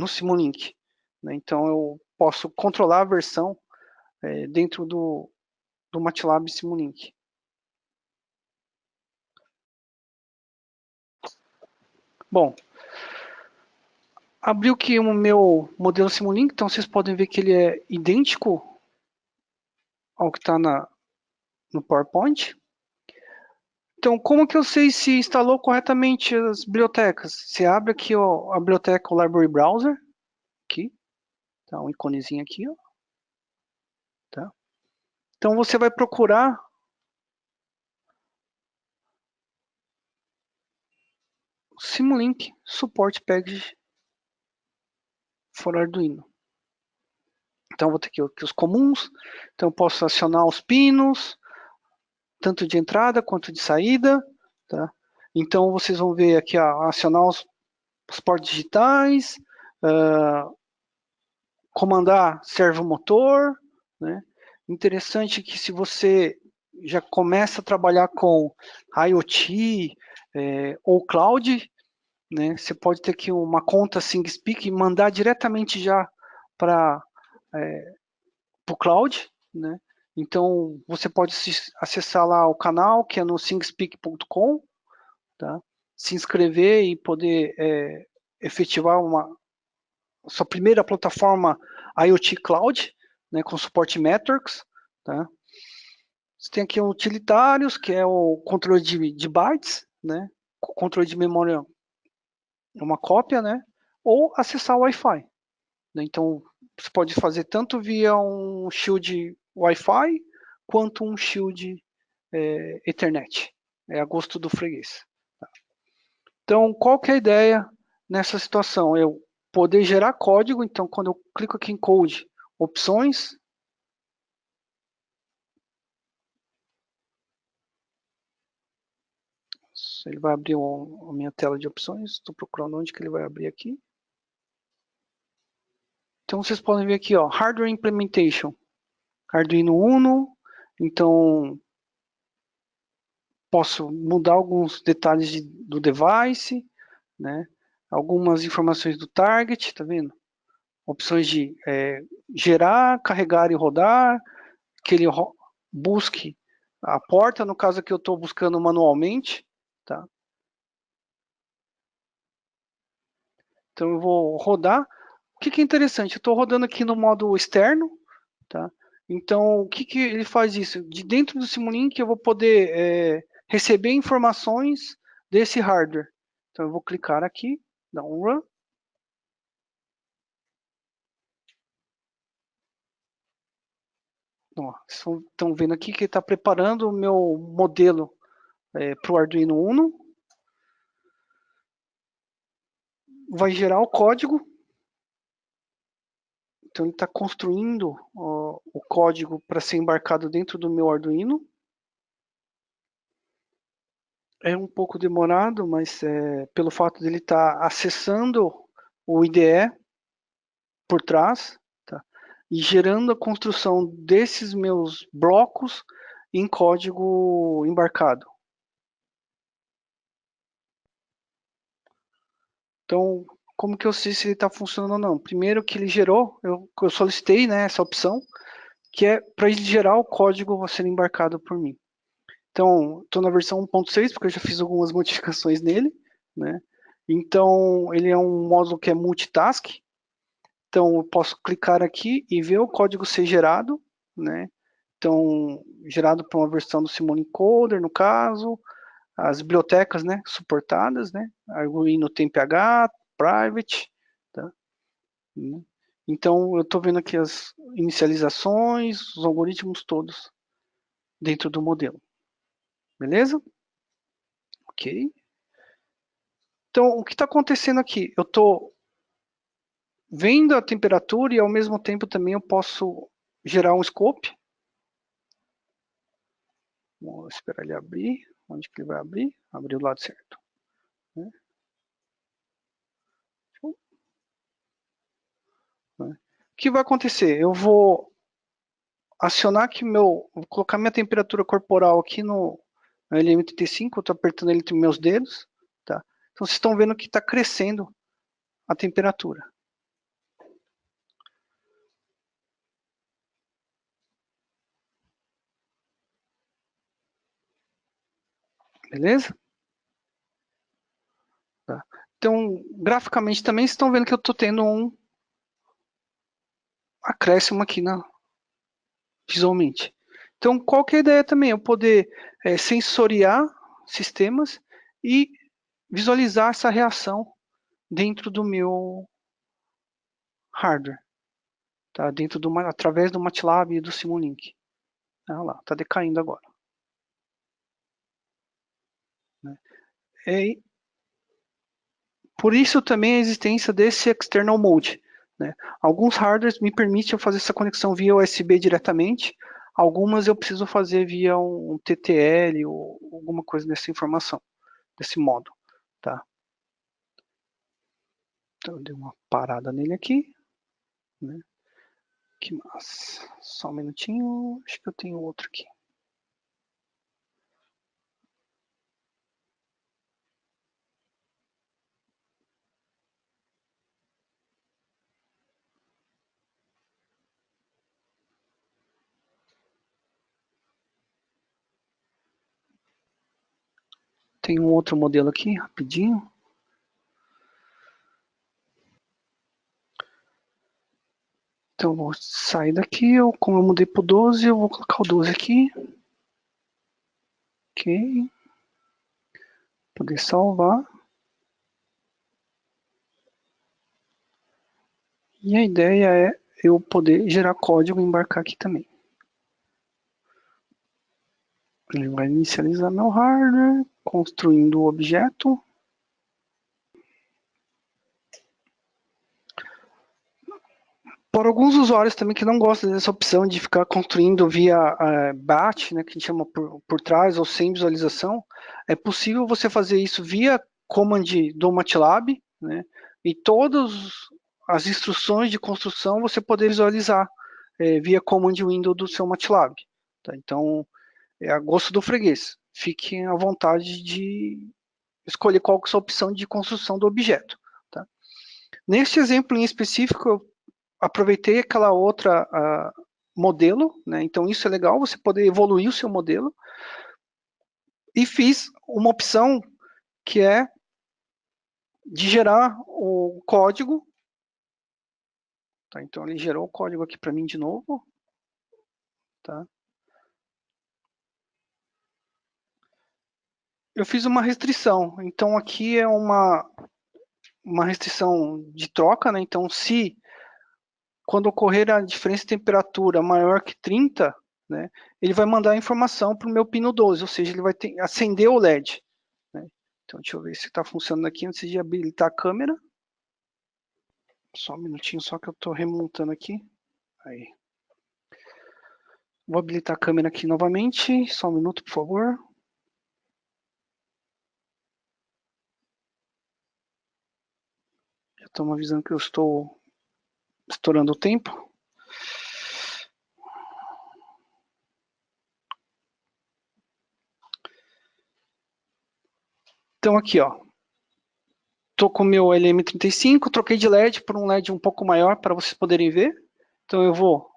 Simulink, né? Então, eu posso controlar a versão dentro do MATLAB Simulink. Bom, abriu aqui o meu modelo Simulink, então vocês podem ver que ele é idêntico ao que está no PowerPoint. Então, como que eu sei se instalou corretamente as bibliotecas? Você abre aqui ó, a biblioteca, o Library Browser, aqui, tá, um iconezinho aqui, ó, tá? Então, você vai procurar Simulink Support Package for Arduino. Então, vou ter aqui os comuns. Então, eu posso acionar os pinos, tanto de entrada quanto de saída, tá? Então, vocês vão ver aqui, ó, acionar os portos digitais, comandar servomotor, né? Interessante que se você já começa a trabalhar com IoT ou cloud, né? Você pode ter aqui uma conta SingSpeak e mandar diretamente já para o cloud, né? Então você pode acessar lá o canal que é no singspeak.com, tá? Se inscrever e poder efetivar sua primeira plataforma IoT Cloud, né, com suporte Metrics, tá? Você tem aqui o utilitários, que é o controle de bytes, né? O controle de memória é uma cópia, né? Ou acessar o Wi-Fi, né? Então, você pode fazer tanto via um shield Wi-Fi, quanto um shield Ethernet. É a gosto do freguês. Tá? Então, qual que é a ideia nessa situação? Eu poder gerar código, então quando eu clico aqui em Code, opções, ele vai abrir a minha tela de opções, estou procurando onde que ele vai abrir aqui. Então vocês podem ver aqui, ó, Hardware Implementation, Arduino Uno, então posso mudar alguns detalhes do device, né? Algumas informações do target, tá vendo? Opções de gerar, carregar e rodar, que ele busque a porta, no caso aqui eu estou buscando manualmente, tá? Então eu vou rodar. O que é interessante? Eu estou rodando aqui no modo externo, tá? Então o que ele faz isso? De dentro do Simulink eu vou poder receber informações desse hardware. Então eu vou clicar aqui, dar um run. Vocês estão vendo aqui que ele está preparando o meu modelo para o Arduino Uno. Vai gerar o código. Então ele está construindo o código para ser embarcado dentro do meu Arduino. É um pouco demorado, mas pelo fato de ele estar acessando o IDE por trás, tá? E gerando a construção desses meus blocos em código embarcado. Então, como que eu sei se ele está funcionando ou não? Primeiro que ele gerou, eu solicitei, né, essa opção, que é para ele gerar o código a ser embarcado por mim. Então, estou na versão 1.6, porque eu já fiz algumas modificações nele, né? Então, ele é um módulo que é multitask. Então, eu posso clicar aqui e ver o código ser gerado, né? Então, gerado por uma versão do Simon Encoder, no caso, as bibliotecas, né, suportadas, né? Arduino TempH, Private, tá? Então, eu estou vendo aqui as inicializações, os algoritmos todos dentro do modelo. Beleza? Ok. Então, o que está acontecendo aqui? Eu estou vendo a temperatura e, ao mesmo tempo, também eu posso gerar um scope. Vou esperar ele abrir. Onde que ele vai abrir? Abrir o lado certo. Né? que vai acontecer? Eu vou acionar aqui vou colocar minha temperatura corporal aqui no LM35, eu estou apertando ele entre meus dedos, tá? Então vocês estão vendo que está crescendo a temperatura. Beleza? Tá. Então, graficamente também vocês estão vendo que eu estou tendo um acréscimo aqui visualmente. Então, qual que é a ideia também? Eu poder sensoriar sistemas e visualizar essa reação dentro do meu hardware, tá? Através do MATLAB e do Simulink. Olha lá, está decaindo agora. Né? Por isso também a existência desse External Mode. Né? Alguns hardwares me permitem fazer essa conexão via USB diretamente, algumas eu preciso fazer via um TTL ou alguma coisa dessa informação, desse modo. Tá? Então eu dei uma parada nele aqui. Né? Que massa. Só um minutinho, acho que eu tenho outro aqui. Tem um outro modelo aqui, rapidinho. Então eu vou sair daqui, como eu mudei para o 12, eu vou colocar o 12 aqui. Ok. Poder salvar. E a ideia é eu poder gerar código e embarcar aqui também. Ele vai inicializar meu hardware, construindo o objeto. Por alguns usuários também que não gostam dessa opção de ficar construindo via batch, né, que a gente chama por trás, ou sem visualização, é possível você fazer isso via command do MATLAB, né, e todas as instruções de construção você poder visualizar via command window do seu MATLAB. Tá? Então, é a gosto do freguês. Fiquem à vontade de escolher qual que é a sua opção de construção do objeto. Tá? Neste exemplo em específico, eu aproveitei aquela outra modelo, né? Então isso é legal, você poder evoluir o seu modelo, e fiz uma opção que é de gerar o código. Tá? Então ele gerou o código aqui para mim de novo. Tá? Eu fiz uma restrição, então aqui é uma restrição de troca, né? Então se quando ocorrer a diferença de temperatura maior que 30, né, ele vai mandar a informação para o meu pino 12, ou seja, ele vai acender o LED. Né? Então, deixa eu ver se está funcionando aqui antes de habilitar a câmera. Só um minutinho, só que eu estou remontando aqui. Aí. Vou habilitar a câmera aqui novamente. Só um minuto, por favor. Já estão me avisando que eu estou estourando o tempo. Então, aqui, ó. Estou com o meu LM35, troquei de LED por um LED um pouco maior para vocês poderem ver. Então, eu vou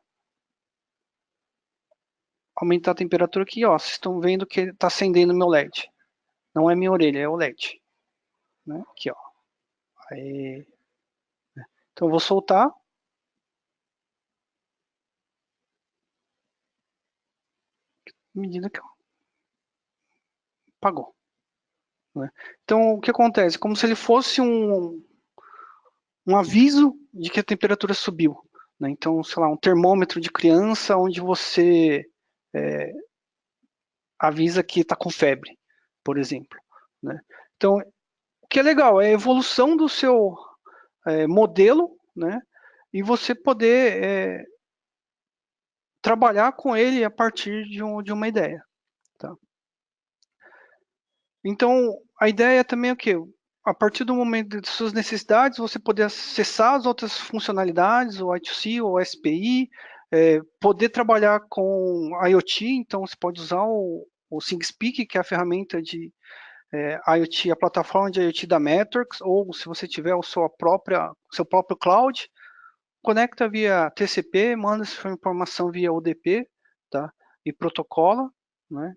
aumentar a temperatura aqui, ó. Vocês estão vendo que está acendendo o meu LED. Não é minha orelha, é o LED. Né? Aqui, ó. Aí. Então, eu vou soltar. À medida que apagou. Né? Então, o que acontece? Como se ele fosse um aviso de que a temperatura subiu. Né? Então, sei lá, um termômetro de criança onde você avisa que está com febre, por exemplo. Né? Então, o que é legal é a evolução do seu modelo, né? E você poder trabalhar com ele a partir de uma ideia. Tá? Então, a ideia também é o quê? a partir do momento de suas necessidades, você poder acessar as outras funcionalidades, o I2C, o SPI, poder trabalhar com IoT, então você pode usar o ThingSpeak, que é a ferramenta de IoT, a plataforma de IoT da Metrics, ou se você tiver seu próprio cloud, conecta via TCP, manda essa informação via UDP, tá? E protocola, né?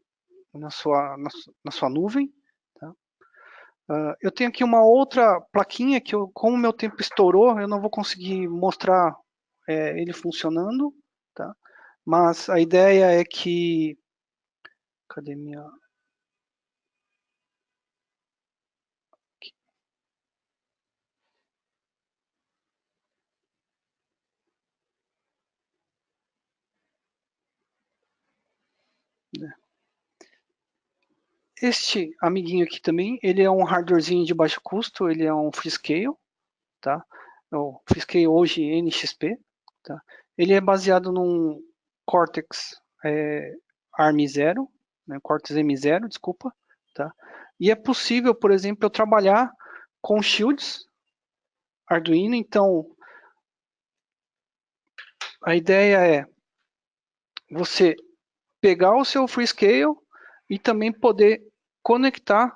Na sua nuvem, tá? Eu tenho aqui uma outra plaquinha que, como o meu tempo estourou, eu não vou conseguir mostrar ele funcionando, tá? Mas a ideia é que... Cadê minha... Aqui. Este amiguinho aqui também, ele é um hardwarezinho de baixo custo, ele é um Freescale, tá? O Freescale hoje NXP, tá? Ele é baseado num Cortex ARM0, né? Cortex M0, desculpa, tá? E é possível, por exemplo, eu trabalhar com shields Arduino, então a ideia é você pegar o seu Freescale e também poder conectar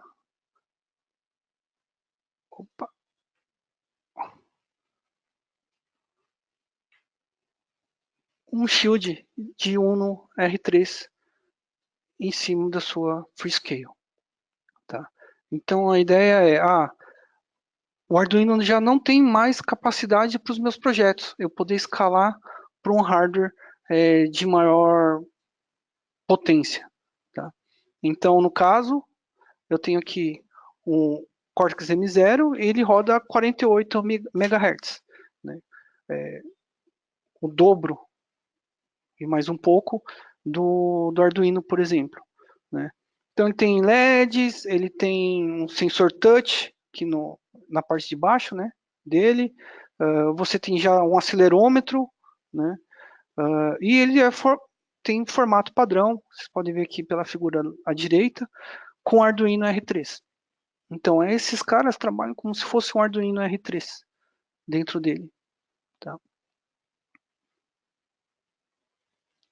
opa, um shield de Uno R3 em cima da sua Freescale, tá? Então a ideia é, o Arduino já não tem mais capacidade para os meus projetos, eu poder escalar para um hardware de maior potência, tá? Então, no caso, eu tenho aqui um Cortex M0, ele roda 48 MHz, né? O dobro e mais um pouco do Arduino, por exemplo, né? Então ele tem LEDs, ele tem um sensor touch aqui na parte de baixo, né, dele. Você tem já um acelerômetro, né? E ele tem formato padrão, vocês podem ver aqui pela figura à direita, com Arduino R3. Então esses caras trabalham como se fosse um Arduino R3 dentro dele, tá?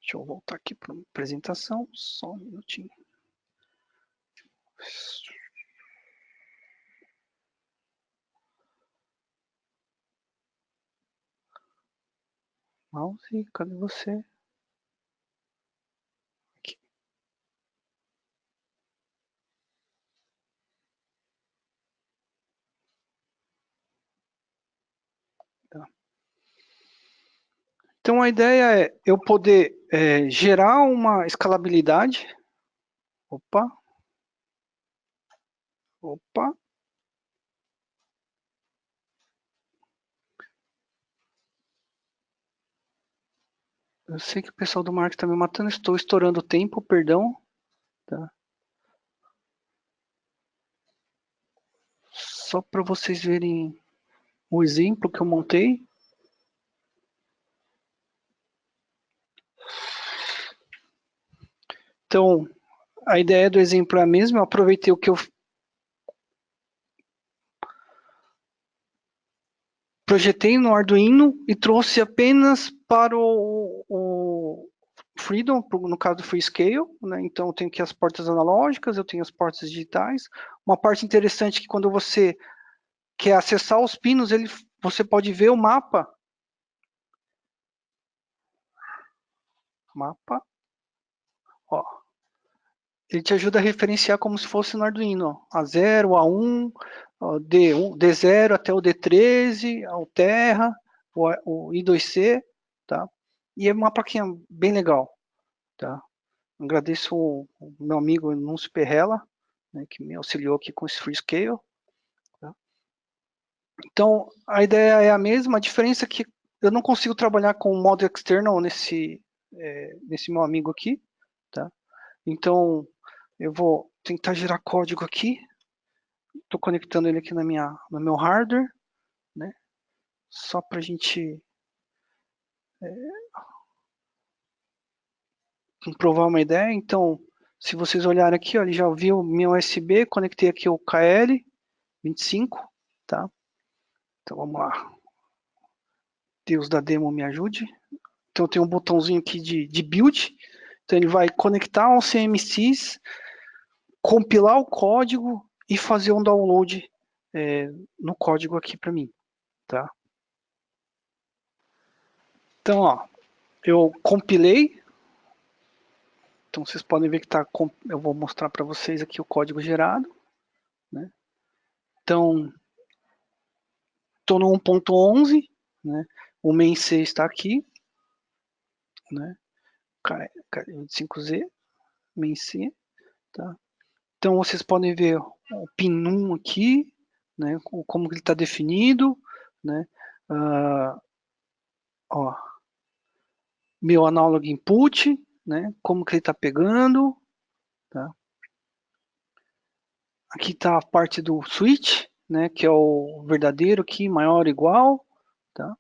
Deixa eu voltar aqui para a apresentação, só um minutinho. Mouse, cadê você? Aqui. Tá. Então a ideia é eu poder gerar uma escalabilidade. Opa. Opa. Eu sei que o pessoal do marketing está me matando, estou estourando o tempo, perdão. Tá. Só para vocês verem o exemplo que eu montei. Então, a ideia do exemplo é a mesma, eu aproveitei o que eu projetei no Arduino e trouxe apenas para o Freedom, no caso do Freescale, né? Então eu tenho aqui as portas analógicas, eu tenho as portas digitais. Uma parte interessante é que quando você quer acessar os pinos, você pode ver o mapa. Mapa. Ó. Ele te ajuda a referenciar como se fosse no Arduino. Ó. A0, A1, D1, D0 até o D13, o Terra, o I2C, tá? E é uma plaquinha bem legal, tá? Agradeço o meu amigo Núncio Perrella, né, que me auxiliou aqui com esse Freescale. Tá? Então, a ideia é a mesma, a diferença é que eu não consigo trabalhar com o modo external nesse meu amigo aqui. Tá? Então, eu vou tentar gerar código aqui. Estou conectando ele aqui no meu hardware, né? Só para a gente comprovar uma ideia. Então, se vocês olharem aqui, ó, ele já viu minha USB, conectei aqui o KL, 25, tá? Então vamos lá. Deus da demo me ajude. Então tem um botãozinho aqui de build. Então ele vai conectar ao CMSIS, compilar o código e fazer um download no código aqui para mim, tá? Então, ó, eu compilei. Então vocês podem ver que tá. Eu vou mostrar para vocês aqui o código gerado, né? Então, estou no 1.11, né? O main C está aqui, né? 25Z, main C, tá? Então vocês podem ver o pin 1 aqui, né? Como ele está definido, né? Ó, meu analog input, né? Como que ele está pegando, tá? Aqui está a parte do switch, né? Que é o verdadeiro aqui, maior ou igual, tá?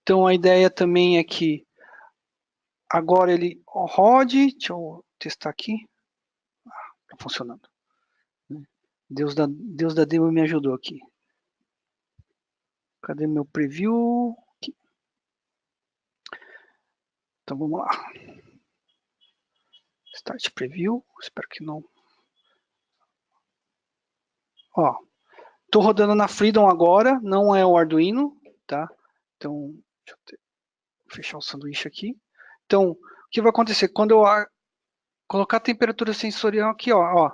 Então a ideia também é que agora ele rode, deixa eu testar aqui, tá funcionando. Né? Deus da demo me ajudou aqui. Cadê meu preview? Aqui. Então vamos lá. Start preview, espero que não. Ó, tô rodando na Freedom agora, não é o Arduino, tá? Então, deixa eu fechar o sanduíche aqui. Então, o que vai acontecer? Quando eu colocar a temperatura sensorial aqui, ó,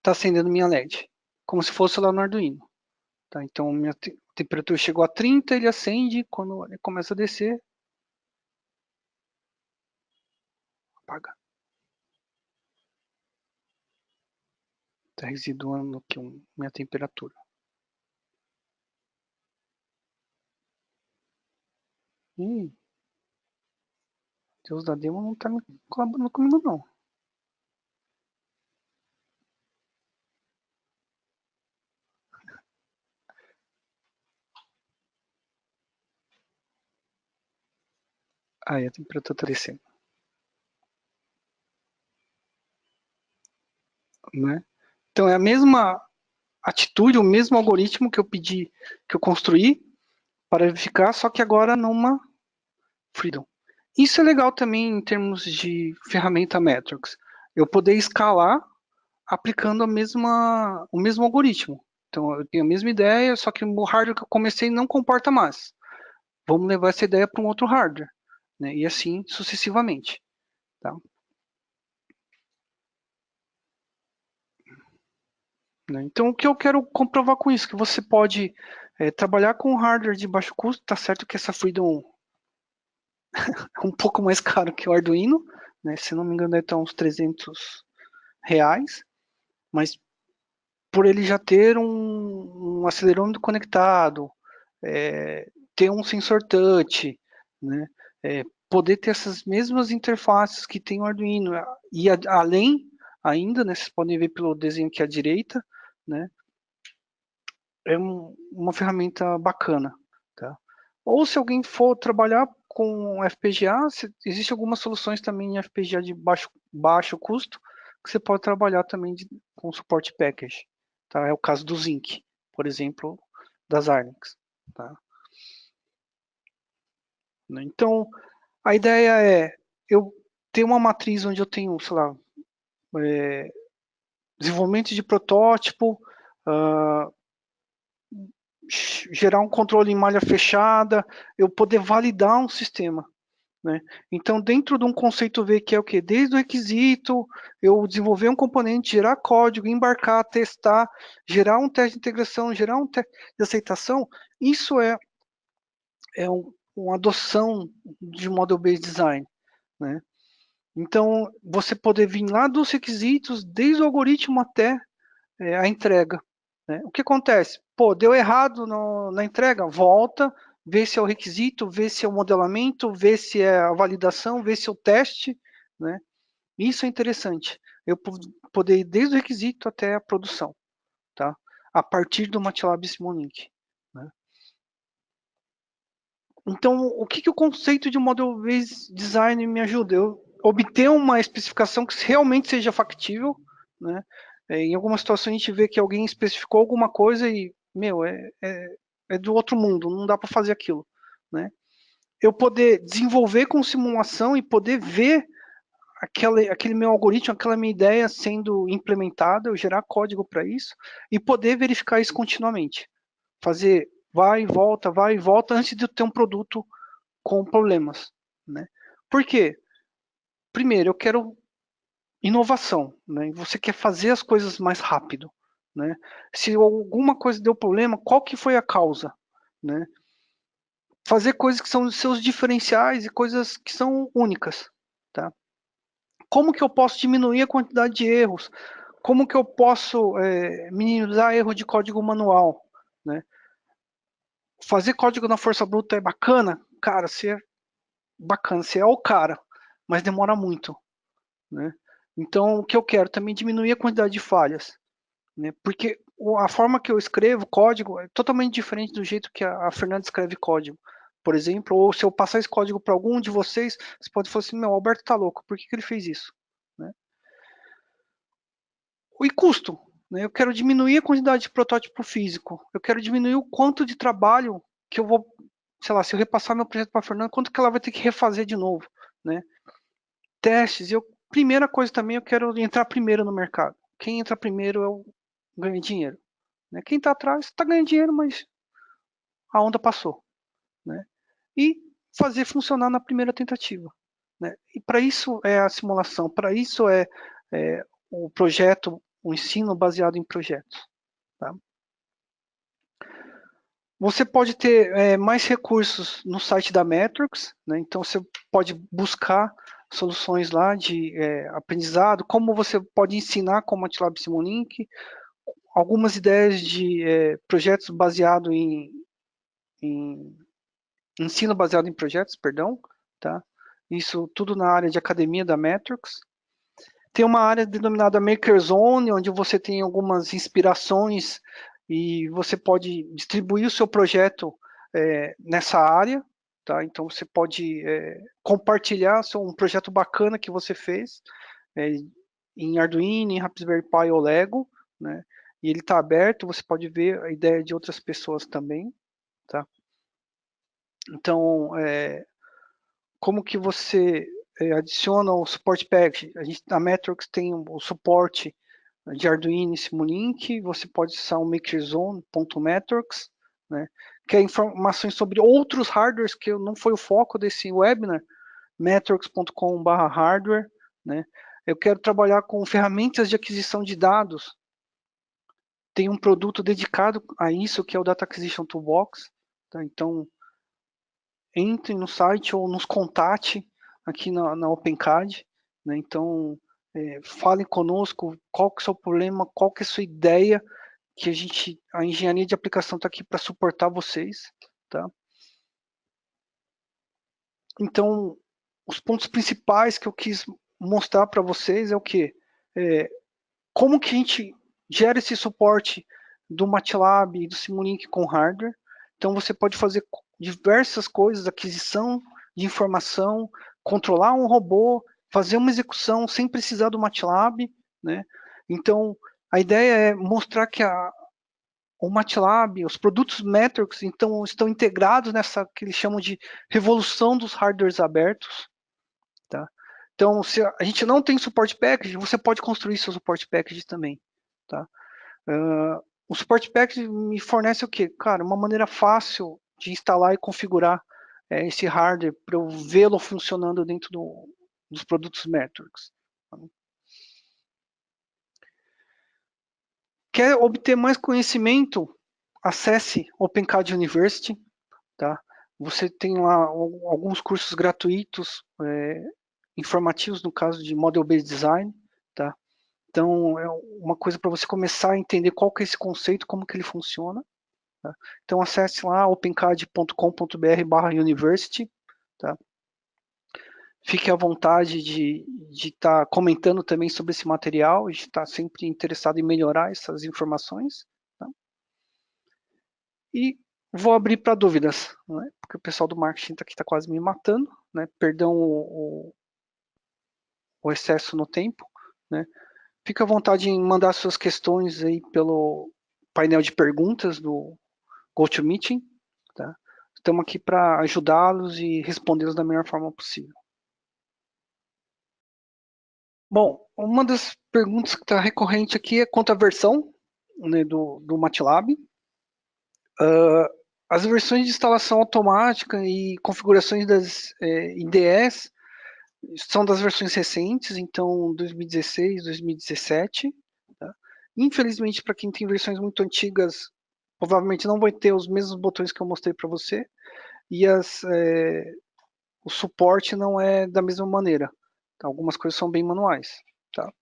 tá acendendo minha LED, como se fosse lá no Arduino. Tá? Então, minha temperatura chegou a 30, ele acende, quando ele começa a descer, apaga. Está residuando aqui minha temperatura. Deus da demo não tá me colaborando comigo, não. Aí a temperatura tá descendo. Né? Então é a mesma atitude, o mesmo algoritmo que eu pedi, que eu construí para verificar, só que agora numa Freedom. Isso é legal também em termos de ferramenta Metrics. Eu poder escalar aplicando o mesmo algoritmo. Então eu tenho a mesma ideia, só que o hardware que eu comecei não comporta mais. Vamos levar essa ideia para um outro hardware. Né? E assim sucessivamente. Tá? Né? Então, o que eu quero comprovar com isso? Que você pode trabalhar com hardware de baixo custo, tá certo que essa Freedom é um pouco mais caro que o Arduino, né? Se não me engano, deve estar uns R$ 300, mas por ele já ter um acelerômetro conectado, ter um sensor touch, né? Poder ter essas mesmas interfaces que tem o Arduino, e além ainda, né, vocês podem ver pelo desenho aqui à direita, né, é uma ferramenta bacana. Tá? Ou se alguém for trabalhar com FPGA, existem algumas soluções também em FPGA de baixo custo, que você pode trabalhar também com suporte package. Tá? É o caso do Zinc, por exemplo, das Arnix. Tá? Então, a ideia é eu ter uma matriz onde eu tenho, sei lá, desenvolvimento de protótipo, gerar um controle em malha fechada, eu poder validar um sistema. Né? Então, dentro de um conceito V, que é o quê? Desde o requisito, eu desenvolver um componente, gerar código, embarcar, testar, gerar um teste de integração, gerar um teste de aceitação, isso é uma adoção de Model-Based Design. Né? Então, você poder vir lá dos requisitos, desde o algoritmo até a entrega. Né? O que acontece? Pô, deu errado na entrega, volta, vê se é o requisito, vê se é o modelamento, vê se é a validação, vê se é o teste. Né? Isso é interessante. Eu poder ir desde o requisito até a produção, tá? A partir do MATLAB Simulink. Né? Então, o que o conceito de Model-Based Design me ajuda? Eu obter uma especificação que realmente seja factível, né? Em alguma situação a gente vê que alguém especificou alguma coisa e, meu, é do outro mundo, não dá para fazer aquilo, né? Eu poder desenvolver com simulação e poder ver aquele meu algoritmo, aquela minha ideia sendo implementada, eu gerar código para isso e poder verificar isso continuamente. Fazer vai e volta antes de eu ter um produto com problemas, né? Por quê? Primeiro, eu quero inovação, né? Você quer fazer as coisas mais rápido, né? Se alguma coisa deu problema, qual que foi a causa, né? Fazer coisas que são seus diferenciais e coisas que são únicas, tá? Como que eu posso diminuir a quantidade de erros? Como que eu posso minimizar erro de código manual, né? Fazer código na força bruta é bacana? Cara, você é bacana, você é o cara, mas demora muito, né? Então, o que eu quero também é diminuir a quantidade de falhas, né? Porque a forma que eu escrevo código é totalmente diferente do jeito que a Fernanda escreve código, por exemplo, ou se eu passar esse código para algum de vocês, você pode falar assim, meu, o Alberto tá louco, por que ele fez isso? Né? E custo, né? Eu quero diminuir a quantidade de protótipo físico, eu quero diminuir o quanto de trabalho que eu vou, sei lá, se eu repassar meu projeto para a Fernanda, quanto que ela vai ter que refazer de novo, né? Testes, primeira coisa também, eu quero entrar primeiro no mercado. Quem entra primeiro é o ganha dinheiro. Né? Quem está atrás está ganhando dinheiro, mas a onda passou. Né? E fazer funcionar na primeira tentativa. Né? E para isso é a simulação, para isso é o projeto, o ensino baseado em projetos. Tá? Você pode ter mais recursos no site da Metrics, né? Então você pode buscar soluções lá de aprendizado, como você pode ensinar com o MATLAB Simulink, algumas ideias de projetos baseado em ensino baseado em projetos, perdão, tá? Isso tudo na área de academia da Metrics. Tem uma área denominada Maker Zone, onde você tem algumas inspirações e você pode distribuir o seu projeto nessa área, tá? Então você pode compartilhar um projeto bacana que você fez em Arduino, em Raspberry Pi ou Lego, né? E ele está aberto, você pode ver a ideia de outras pessoas também, tá? Então, como que você adiciona o suporte package? A Metrics tem o suporte de Arduino e Simulink, você pode acessar o makerzone.metrics, né? Que é informações sobre outros hardwares que não foi o foco desse webinar, metrics.com/hardware, né? Eu quero trabalhar com ferramentas de aquisição de dados. Tem um produto dedicado a isso, que é o Data Acquisition Toolbox. Tá? Então, entre no site ou nos contate aqui na OpenCAD. Né? Então, falem conosco qual que é o seu problema, qual que é a sua ideia, que a engenharia de aplicação está aqui para suportar vocês. Tá? Então, os pontos principais que eu quis mostrar para vocês é o que? Como que a gente gera esse suporte do MATLAB e do Simulink com hardware. Então, você pode fazer diversas coisas, aquisição de informação, controlar um robô, fazer uma execução sem precisar do MATLAB. Né? Então, a ideia é mostrar que o MATLAB, os produtos Metrics, então, estão integrados nessa que eles chamam de revolução dos hardwares abertos. Tá? Então, se a gente não tem suporte package, você pode construir seu suporte package também. Tá? O suporte package me fornece o quê? Cara, uma maneira fácil de instalar e configurar esse hardware para eu vê-lo funcionando dentro dos produtos Metrics. Tá? Quer obter mais conhecimento? Acesse OpenCAD University. Tá? Você tem lá alguns cursos gratuitos, informativos no caso de Model Based Design. Tá? Então, é uma coisa para você começar a entender qual que é esse conceito, como que ele funciona. Tá? Então, acesse lá opencad.com.br/university. Tá? Fique à vontade de estar comentando também sobre esse material. A gente está sempre interessado em melhorar essas informações. Tá? E vou abrir para dúvidas, né? Porque o pessoal do marketing aqui está quase me matando. Né? Perdão o excesso no tempo. Né? Fica à vontade em mandar suas questões aí pelo painel de perguntas do GoToMeeting, tá? Estamos aqui para ajudá-los e respondê-los da melhor forma possível. Bom, uma das perguntas que está recorrente aqui é quanto à versão, né, do MATLAB. As versões de instalação automática e configurações das IDEs são das versões recentes, então 2016, 2017. Tá? Infelizmente, para quem tem versões muito antigas, provavelmente não vai ter os mesmos botões que eu mostrei para você, e o suporte não é da mesma maneira. Tá? Algumas coisas são bem manuais. Tá?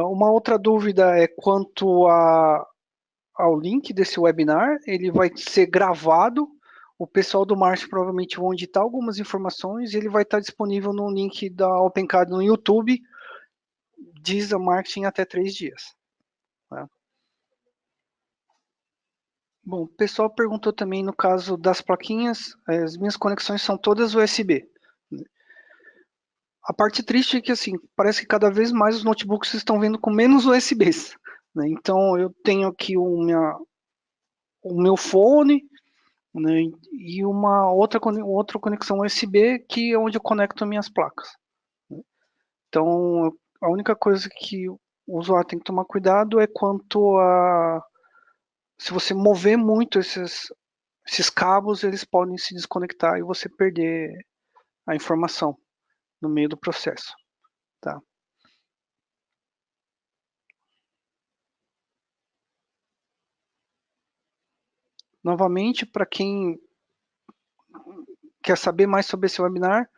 Uma outra dúvida é quanto ao link desse webinar. Ele vai ser gravado. O pessoal do Márcio provavelmente vão editar algumas informações e ele vai estar disponível no link da OpenCAD no YouTube. Diz a marketing até 3 dias. Tá? Bom, o pessoal perguntou também no caso das plaquinhas, as minhas conexões são todas USB. A parte triste é que assim, parece que cada vez mais os notebooks estão vindo com menos USBs. Né? Então eu tenho aqui o meu fone, né, e uma outra conexão USB que é onde eu conecto minhas placas. Né? Então a única coisa que o usuário tem que tomar cuidado é quanto a se você mover muito esses cabos, eles podem se desconectar e você perder a informação no meio do processo. Tá? Novamente, para quem quer saber mais sobre esse webinar,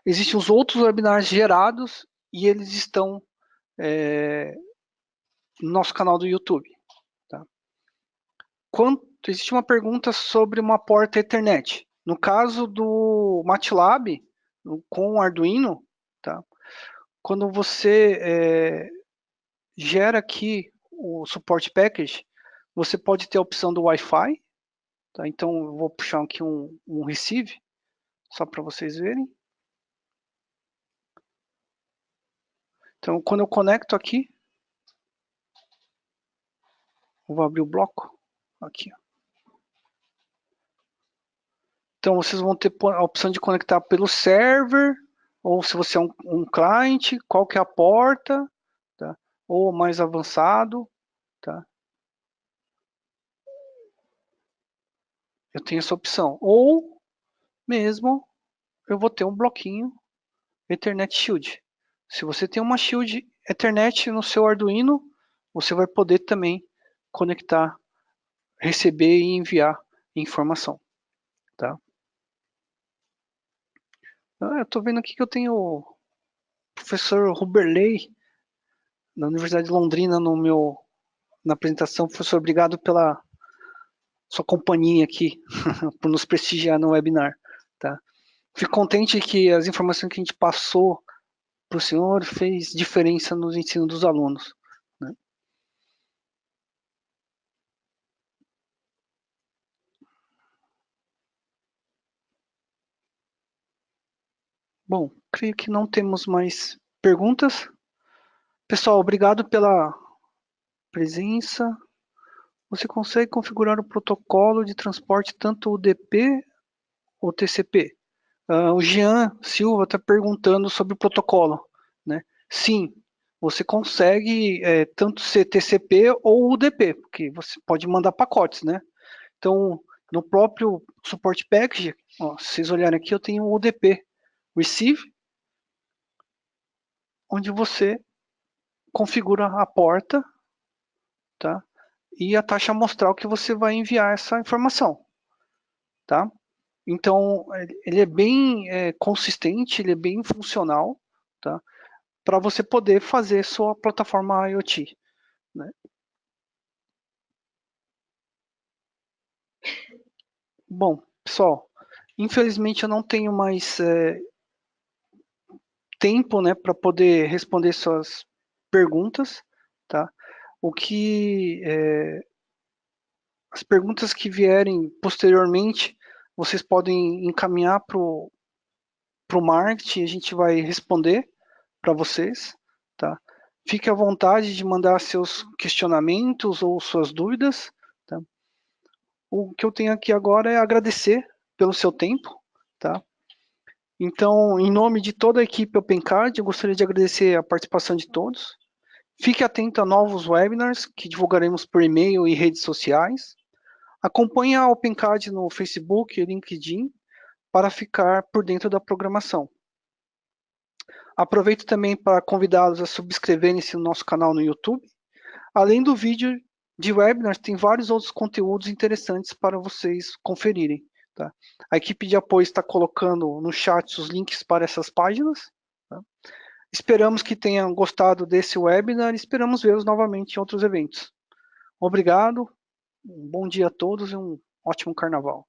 existem os outros webinars gerados e eles estão no nosso canal do YouTube. Tá? Existe uma pergunta sobre uma porta Ethernet. No caso do MATLAB, com o Arduino, tá? Quando você gera aqui o support package, você pode ter a opção do Wi-Fi. Tá? Então, eu vou puxar aqui um receive, só para vocês verem. Então, quando eu conecto aqui, eu vou abrir o bloco. Aqui. Então, vocês vão ter a opção de conectar pelo server, ou se você é um cliente, qual que é a porta, tá? Ou mais avançado. Tá? Eu tenho essa opção. Ou mesmo, eu vou ter um bloquinho Ethernet Shield. Se você tem uma Shield Ethernet no seu Arduino, você vai poder também conectar, receber e enviar informação. Tá? Eu estou vendo aqui que eu tenho o professor Ruberley, da Universidade de Londrina, na apresentação. Professor, obrigado pela sua companhia aqui, por nos prestigiar no webinar. Tá? Fico contente que as informações que a gente passou para o senhor fez diferença no ensino dos alunos. Né? Bom, creio que não temos mais perguntas. Pessoal, obrigado pela presença. Você consegue configurar o protocolo de transporte tanto UDP ou TCP? O Jean Silva está perguntando sobre o protocolo. Né? Sim, você consegue tanto ser TCP ou UDP, porque você pode mandar pacotes. Né? Então, no próprio Support Package, ó, se vocês olharem aqui, eu tenho o UDP Receive, onde você configura a porta, tá? E a taxa amostral que você vai enviar essa informação. Tá? Então, ele é bem consistente, ele é bem funcional, tá? Para você poder fazer sua plataforma IoT. Né? Bom, pessoal, infelizmente eu não tenho mais tempo, né, para poder responder suas perguntas, tá? O que as perguntas que vierem posteriormente, vocês podem encaminhar para o marketing, a gente vai responder para vocês, tá? Fique à vontade de mandar seus questionamentos ou suas dúvidas. Tá? O que eu tenho aqui agora é agradecer pelo seu tempo. Tá? Então, em nome de toda a equipe OpenCard, eu gostaria de agradecer a participação de todos. Fique atento a novos webinars que divulgaremos por e-mail e redes sociais. Acompanhe a OpenCard no Facebook e LinkedIn para ficar por dentro da programação. Aproveito também para convidá-los a subscreverem-se no nosso canal no YouTube. Além do vídeo de webinars, tem vários outros conteúdos interessantes para vocês conferirem. Tá? A equipe de apoio está colocando no chat os links para essas páginas. Tá? Esperamos que tenham gostado desse webinar e esperamos vê-los novamente em outros eventos. Obrigado, um bom dia a todos e um ótimo carnaval.